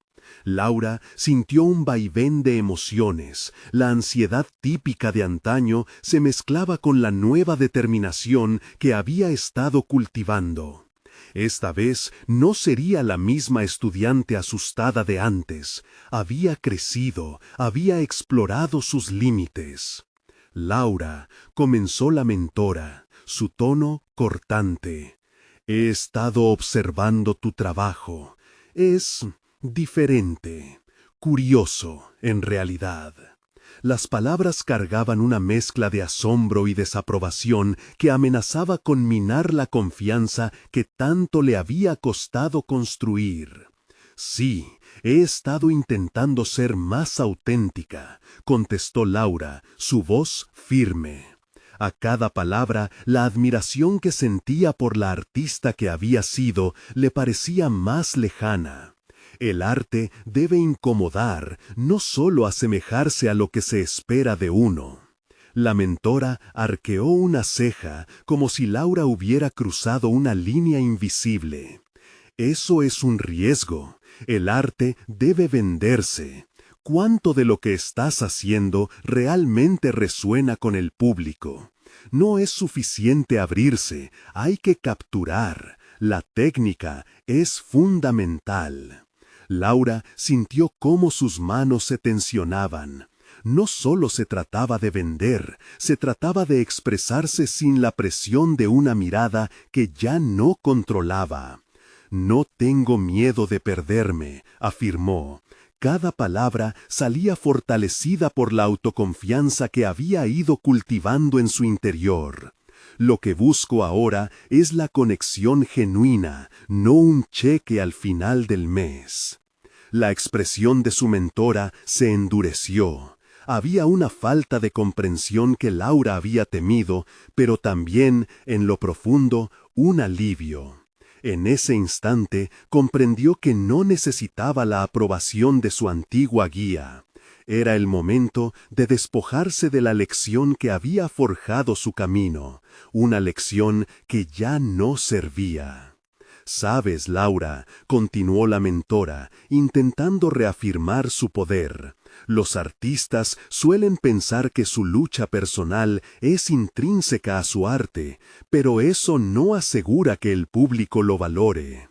Laura sintió un vaivén de emociones. La ansiedad típica de antaño se mezclaba con la nueva determinación que había estado cultivando. Esta vez no sería la misma estudiante asustada de antes. Había crecido, había explorado sus límites. Laura, comenzó la mentora, su tono cortante. He estado observando tu trabajo. Es diferente, curioso, en realidad. Las palabras cargaban una mezcla de asombro y desaprobación que amenazaba con minar la confianza que tanto le había costado construir. Sí, he estado intentando ser más auténtica, contestó Laura, su voz firme. A cada palabra, la admiración que sentía por la artista que había sido le parecía más lejana. El arte debe incomodar, no solo asemejarse a lo que se espera de uno. La mentora arqueó una ceja como si Laura hubiera cruzado una línea invisible. Eso es un riesgo. El arte debe venderse. ¿Cuánto de lo que estás haciendo realmente resuena con el público? No es suficiente abrirse, hay que capturar. La técnica es fundamental. Laura sintió cómo sus manos se tensionaban. No solo se trataba de vender, se trataba de expresarse sin la presión de una mirada que ya no controlaba. No tengo miedo de perderme, afirmó. Cada palabra salía fortalecida por la autoconfianza que había ido cultivando en su interior. Lo que busco ahora es la conexión genuina, no un cheque al final del mes. La expresión de su mentora se endureció. Había una falta de comprensión que Laura había temido, pero también, en lo profundo, un alivio. En ese instante comprendió que no necesitaba la aprobación de su antigua guía. Era el momento de despojarse de la lección que había forjado su camino, una lección que ya no servía. «Sabes, Laura», continuó la mentora, intentando reafirmar su poder, «los artistas suelen pensar que su lucha personal es intrínseca a su arte, pero eso no asegura que el público lo valore».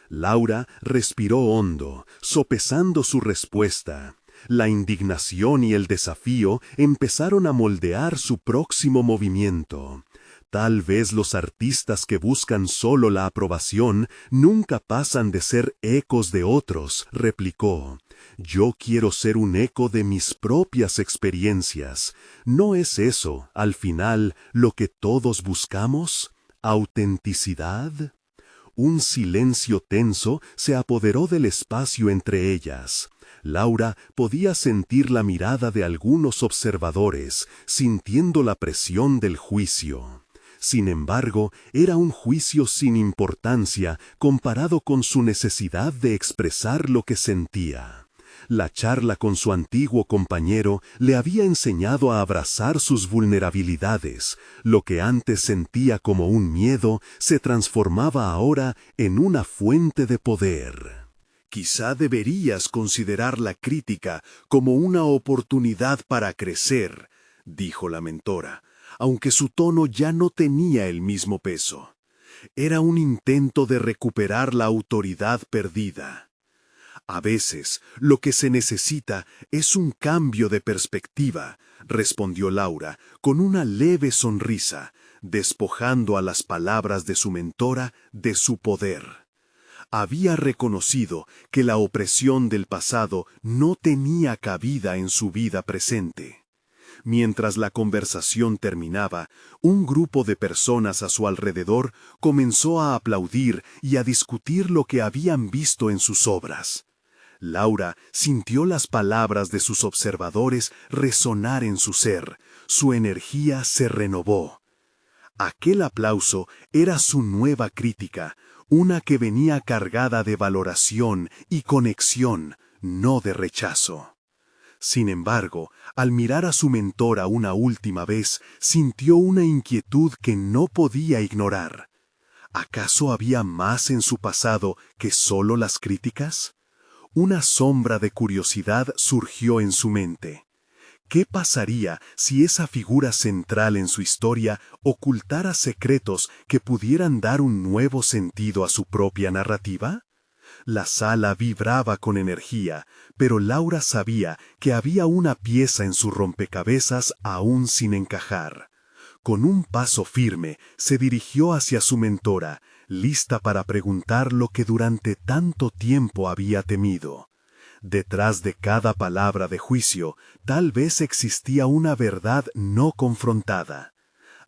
Laura respiró hondo, sopesando su respuesta. La indignación y el desafío empezaron a moldear su próximo movimiento. Tal vez los artistas que buscan solo la aprobación nunca pasan de ser ecos de otros, replicó. Yo quiero ser un eco de mis propias experiencias. ¿No es eso, al final, lo que todos buscamos? ¿Autenticidad? Un silencio tenso se apoderó del espacio entre ellas. Laura podía sentir la mirada de algunos observadores, sintiendo la presión del juicio. Sin embargo, era un juicio sin importancia comparado con su necesidad de expresar lo que sentía. La charla con su antiguo compañero le había enseñado a abrazar sus vulnerabilidades. Lo que antes sentía como un miedo se transformaba ahora en una fuente de poder. «Quizá deberías considerar la crítica como una oportunidad para crecer», dijo la mentora, aunque su tono ya no tenía el mismo peso. Era un intento de recuperar la autoridad perdida. «A veces, lo que se necesita es un cambio de perspectiva», respondió Laura, con una leve sonrisa, despojando a las palabras de su mentora de su poder. Había reconocido que la opresión del pasado no tenía cabida en su vida presente. Mientras la conversación terminaba, un grupo de personas a su alrededor comenzó a aplaudir y a discutir lo que habían visto en sus obras. Laura sintió las palabras de sus observadores resonar en su ser. Su energía se renovó. Aquel aplauso era su nueva crítica, una que venía cargada de valoración y conexión, no de rechazo. Sin embargo, al mirar a su mentora una última vez, sintió una inquietud que no podía ignorar. ¿Acaso había más en su pasado que solo las críticas? Una sombra de curiosidad surgió en su mente. ¿Qué pasaría si esa figura central en su historia ocultara secretos que pudieran dar un nuevo sentido a su propia narrativa? La sala vibraba con energía, pero Laura sabía que había una pieza en su rompecabezas aún sin encajar. Con un paso firme, se dirigió hacia su mentora, lista para preguntar lo que durante tanto tiempo había temido. Detrás de cada palabra de juicio, tal vez existía una verdad no confrontada.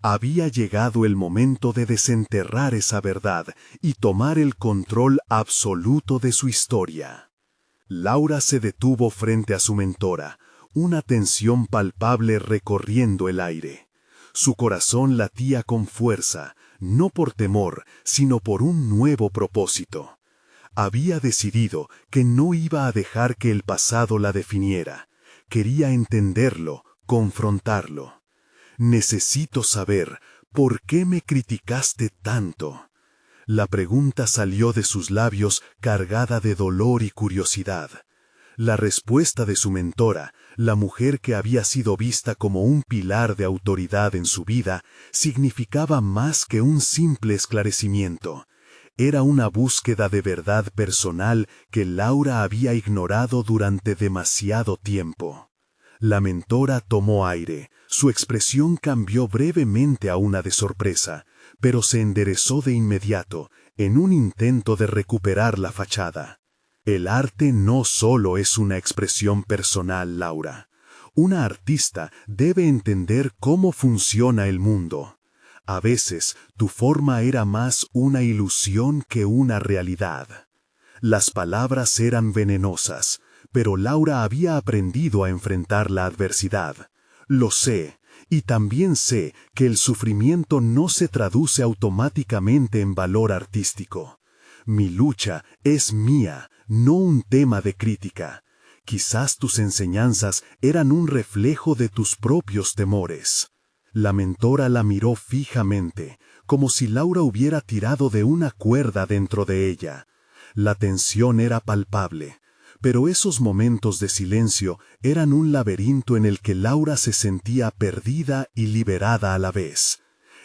Había llegado el momento de desenterrar esa verdad y tomar el control absoluto de su historia. Laura se detuvo frente a su mentora, una tensión palpable recorriendo el aire. Su corazón latía con fuerza, no por temor, sino por un nuevo propósito. Había decidido que no iba a dejar que el pasado la definiera. Quería entenderlo, confrontarlo. «Necesito saber, ¿por qué me criticaste tanto?». La pregunta salió de sus labios cargada de dolor y curiosidad. La respuesta de su mentora, la mujer que había sido vista como un pilar de autoridad en su vida, significaba más que un simple esclarecimiento. Era una búsqueda de verdad personal que Laura había ignorado durante demasiado tiempo. La mentora tomó aire. Su expresión cambió brevemente a una de sorpresa, pero se enderezó de inmediato, en un intento de recuperar la fachada. «El arte no solo es una expresión personal, Laura. Una artista debe entender cómo funciona el mundo. A veces, tu forma era más una ilusión que una realidad. Las palabras eran venenosas, pero Laura había aprendido a enfrentar la adversidad. Lo sé, y también sé que el sufrimiento no se traduce automáticamente en valor artístico. Mi lucha es mía, no un tema de crítica. Quizás tus enseñanzas eran un reflejo de tus propios temores. La mentora la miró fijamente, como si Laura hubiera tirado de una cuerda dentro de ella. La tensión era palpable, pero esos momentos de silencio eran un laberinto en el que Laura se sentía perdida y liberada a la vez.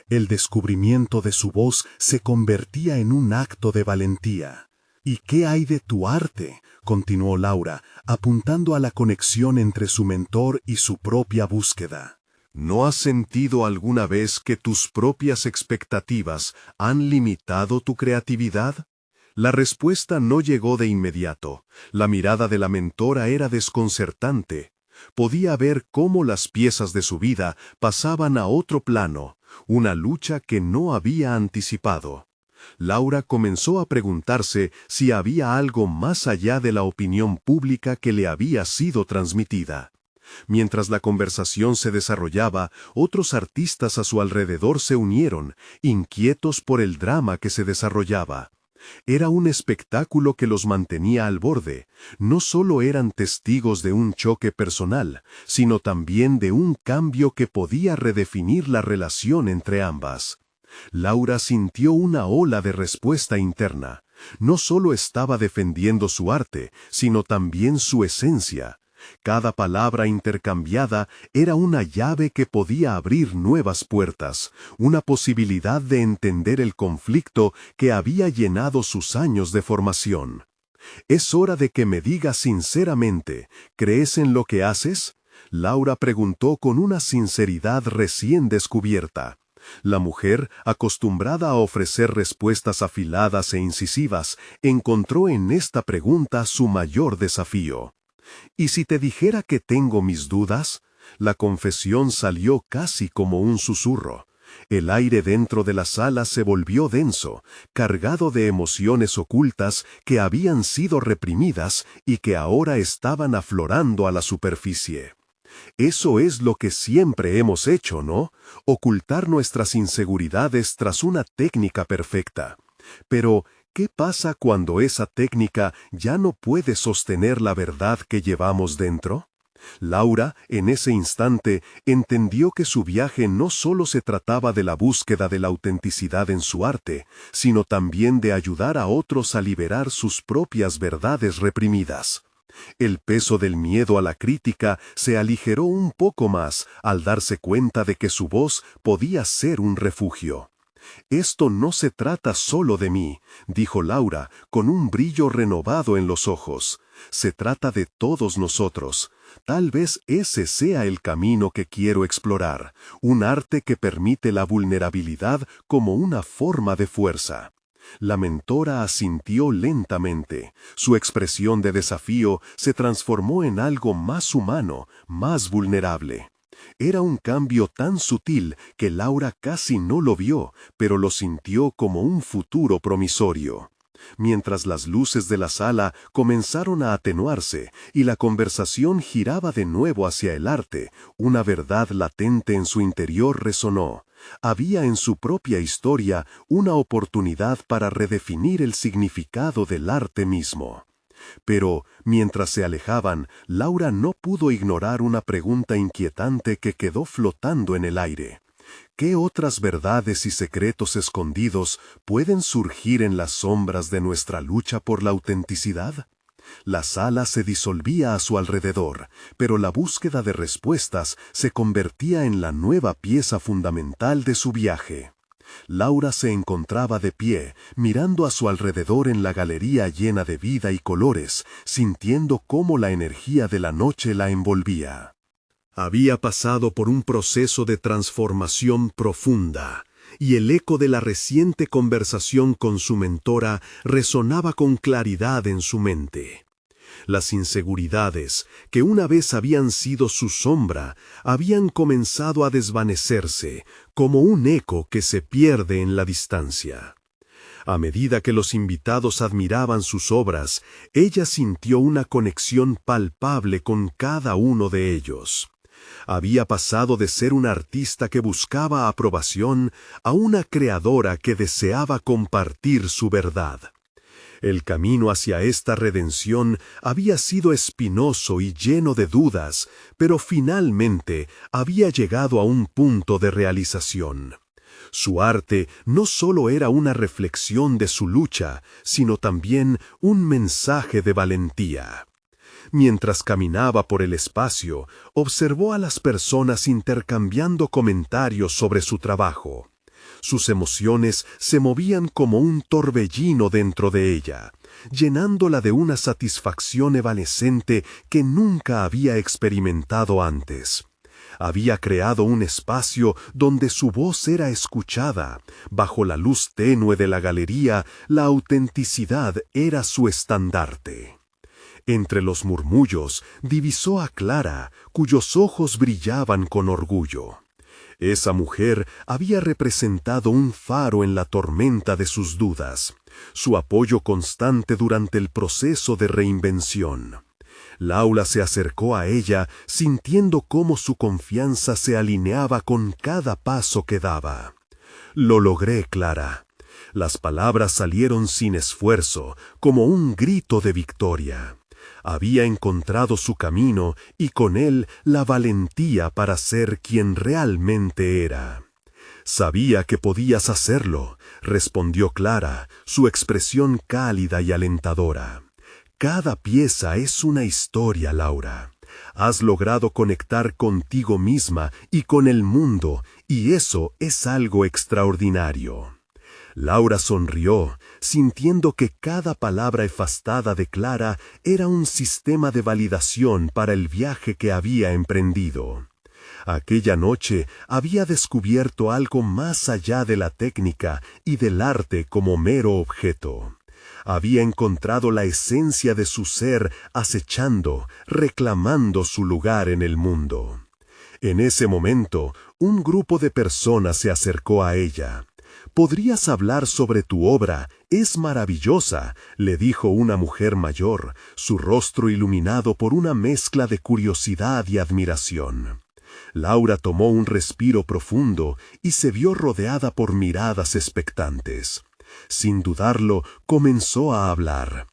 El descubrimiento de su voz se convertía en un acto de valentía. ¿Y qué hay de tu arte?, continuó Laura, apuntando a la conexión entre su mentor y su propia búsqueda. ¿No has sentido alguna vez que tus propias expectativas han limitado tu creatividad? La respuesta no llegó de inmediato. La mirada de la mentora era desconcertante. Podía ver cómo las piezas de su vida pasaban a otro plano, una lucha que no había anticipado. Laura comenzó a preguntarse si había algo más allá de la opinión pública que le había sido transmitida. Mientras la conversación se desarrollaba, otros artistas a su alrededor se unieron, inquietos por el drama que se desarrollaba. Era un espectáculo que los mantenía al borde. No solo eran testigos de un choque personal, sino también de un cambio que podía redefinir la relación entre ambas. Laura sintió una ola de respuesta interna. No solo estaba defendiendo su arte, sino también su esencia. Cada palabra intercambiada era una llave que podía abrir nuevas puertas, una posibilidad de entender el conflicto que había llenado sus años de formación. «Es hora de que me digas sinceramente, ¿crees en lo que haces?», Laura preguntó con una sinceridad recién descubierta. La mujer, acostumbrada a ofrecer respuestas afiladas e incisivas, encontró en esta pregunta su mayor desafío. «¿Y si te dijera que tengo mis dudas?», la confesión salió casi como un susurro. El aire dentro de la sala se volvió denso, cargado de emociones ocultas que habían sido reprimidas y que ahora estaban aflorando a la superficie. Eso es lo que siempre hemos hecho, ¿no? Ocultar nuestras inseguridades tras una técnica perfecta. Pero, ¿qué pasa cuando esa técnica ya no puede sostener la verdad que llevamos dentro? Laura, en ese instante, entendió que su viaje no solo se trataba de la búsqueda de la autenticidad en su arte, sino también de ayudar a otros a liberar sus propias verdades reprimidas. El peso del miedo a la crítica se aligeró un poco más al darse cuenta de que su voz podía ser un refugio. «Esto no se trata solo de mí», dijo Laura, con un brillo renovado en los ojos. «Se trata de todos nosotros. Tal vez ese sea el camino que quiero explorar, un arte que permite la vulnerabilidad como una forma de fuerza». La mentora asintió lentamente. Su expresión de desafío se transformó en algo más humano, más vulnerable. Era un cambio tan sutil que Laura casi no lo vio, pero lo sintió como un futuro promisorio. Mientras las luces de la sala comenzaron a atenuarse y la conversación giraba de nuevo hacia el arte, una verdad latente en su interior resonó. Había en su propia historia una oportunidad para redefinir el significado del arte mismo. Pero, mientras se alejaban, Laura no pudo ignorar una pregunta inquietante que quedó flotando en el aire. ¿Qué otras verdades y secretos escondidos pueden surgir en las sombras de nuestra lucha por la autenticidad? La sala se disolvía a su alrededor, pero la búsqueda de respuestas se convertía en la nueva pieza fundamental de su viaje. Laura se encontraba de pie, mirando a su alrededor en la galería llena de vida y colores, sintiendo cómo la energía de la noche la envolvía. Había pasado por un proceso de transformación profunda, y el eco de la reciente conversación con su mentora resonaba con claridad en su mente. Las inseguridades, que una vez habían sido su sombra, habían comenzado a desvanecerse, como un eco que se pierde en la distancia. A medida que los invitados admiraban sus obras, ella sintió una conexión palpable con cada uno de ellos. Había pasado de ser una artista que buscaba aprobación a una creadora que deseaba compartir su verdad. El camino hacia esta redención había sido espinoso y lleno de dudas, pero finalmente había llegado a un punto de realización. Su arte no solo era una reflexión de su lucha, sino también un mensaje de valentía. Mientras caminaba por el espacio, observó a las personas intercambiando comentarios sobre su trabajo. Sus emociones se movían como un torbellino dentro de ella, llenándola de una satisfacción evanescente que nunca había experimentado antes. Había creado un espacio donde su voz era escuchada. Bajo la luz tenue de la galería, la autenticidad era su estandarte. Entre los murmullos divisó a Clara, cuyos ojos brillaban con orgullo. Esa mujer había representado un faro en la tormenta de sus dudas, su apoyo constante durante el proceso de reinvención. Laura se acercó a ella, sintiendo cómo su confianza se alineaba con cada paso que daba. «Lo logré, Clara». Las palabras salieron sin esfuerzo, como un grito de victoria. Había encontrado su camino y con él la valentía para ser quien realmente era. «Sabía que podías hacerlo», respondió Clara, su expresión cálida y alentadora. «Cada pieza es una historia, Laura. Has logrado conectar contigo misma y con el mundo, y eso es algo extraordinario». Laura sonrió, sintiendo que cada palabra efastada de Clara era un sistema de validación para el viaje que había emprendido. Aquella noche había descubierto algo más allá de la técnica y del arte como mero objeto. Había encontrado la esencia de su ser acechando, reclamando su lugar en el mundo. En ese momento, un grupo de personas se acercó a ella. «¿Podrías hablar sobre tu obra? Es maravillosa», le dijo una mujer mayor, su rostro iluminado por una mezcla de curiosidad y admiración. Laura tomó un respiro profundo y se vio rodeada por miradas expectantes. Sin dudarlo, comenzó a hablar.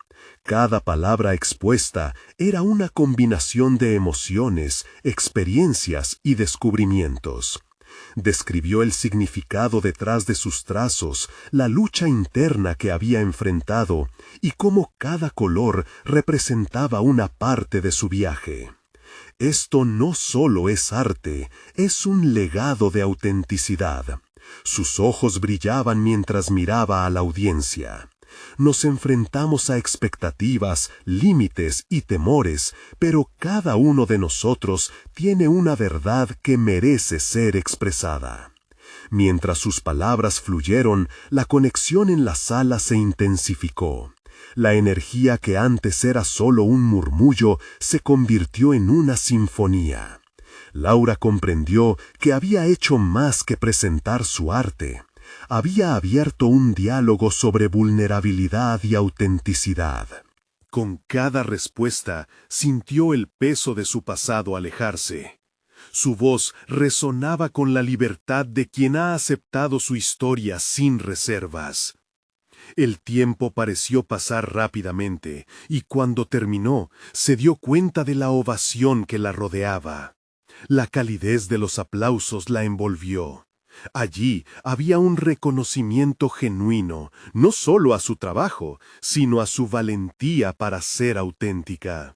Cada palabra expuesta era una combinación de emociones, experiencias y descubrimientos. Describió el significado detrás de sus trazos, la lucha interna que había enfrentado y cómo cada color representaba una parte de su viaje. Esto no solo es arte, es un legado de autenticidad. Sus ojos brillaban mientras miraba a la audiencia. Nos enfrentamos a expectativas, límites y temores, pero cada uno de nosotros tiene una verdad que merece ser expresada. Mientras sus palabras fluyeron, la conexión en la sala se intensificó. La energía que antes era solo un murmullo se convirtió en una sinfonía. Laura comprendió que había hecho más que presentar su arte. Había abierto un diálogo sobre vulnerabilidad y autenticidad. Con cada respuesta sintió el peso de su pasado alejarse. Su voz resonaba con la libertad de quien ha aceptado su historia sin reservas. El tiempo pareció pasar rápidamente, y cuando terminó, se dio cuenta de la ovación que la rodeaba. La calidez de los aplausos la envolvió. Allí había un reconocimiento genuino, no solo a su trabajo, sino a su valentía para ser auténtica.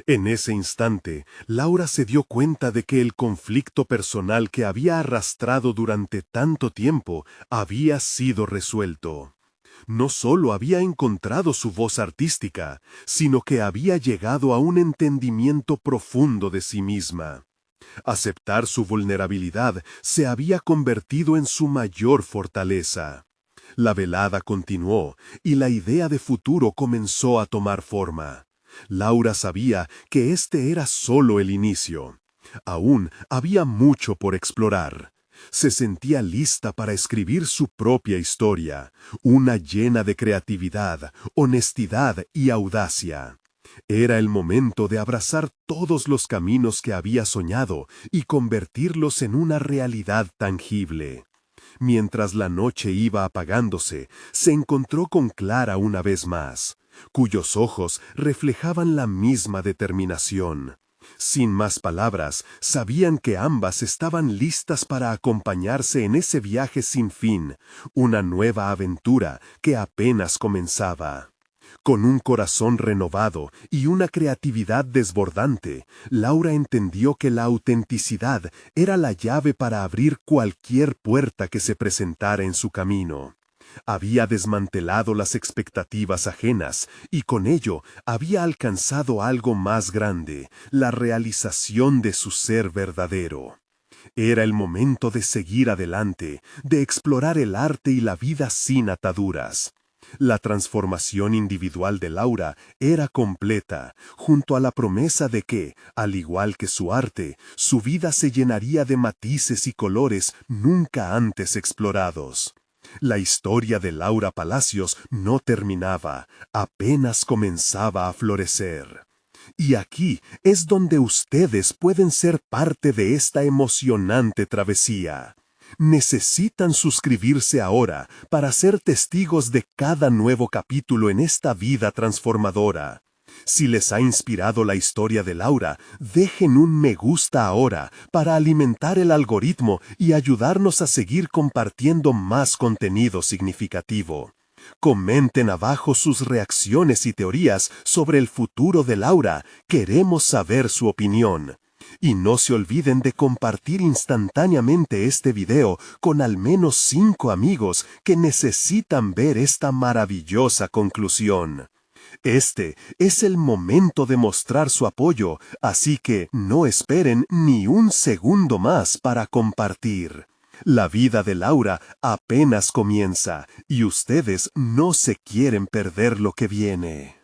En ese instante, Laura se dio cuenta de que el conflicto personal que había arrastrado durante tanto tiempo había sido resuelto. No solo había encontrado su voz artística, sino que había llegado a un entendimiento profundo de sí misma. Aceptar su vulnerabilidad se había convertido en su mayor fortaleza. La velada continuó y la idea de futuro comenzó a tomar forma. Laura sabía que este era solo el inicio. Aún había mucho por explorar. Se sentía lista para escribir su propia historia, una llena de creatividad, honestidad y audacia. Era el momento de abrazar todos los caminos que había soñado y convertirlos en una realidad tangible. Mientras la noche iba apagándose, se encontró con Clara una vez más, cuyos ojos reflejaban la misma determinación. Sin más palabras, sabían que ambas estaban listas para acompañarse en ese viaje sin fin, una nueva aventura que apenas comenzaba. Con un corazón renovado y una creatividad desbordante, Laura entendió que la autenticidad era la llave para abrir cualquier puerta que se presentara en su camino. Había desmantelado las expectativas ajenas y con ello había alcanzado algo más grande, la realización de su ser verdadero. Era el momento de seguir adelante, de explorar el arte y la vida sin ataduras. La transformación individual de Laura era completa, junto a la promesa de que, al igual que su arte, su vida se llenaría de matices y colores nunca antes explorados. La historia de Laura Palacios no terminaba, apenas comenzaba a florecer. Y aquí es donde ustedes pueden ser parte de esta emocionante travesía. Necesitan suscribirse ahora para ser testigos de cada nuevo capítulo en esta vida transformadora. Si les ha inspirado la historia de Laura, dejen un me gusta ahora para alimentar el algoritmo y ayudarnos a seguir compartiendo más contenido significativo. Comenten abajo sus reacciones y teorías sobre el futuro de Laura. Queremos saber su opinión. Y no se olviden de compartir instantáneamente este video con al menos 5 amigos que necesitan ver esta maravillosa conclusión. Este es el momento de mostrar su apoyo, así que no esperen ni un segundo más para compartir. La vida de Laura apenas comienza y ustedes no se quieren perder lo que viene.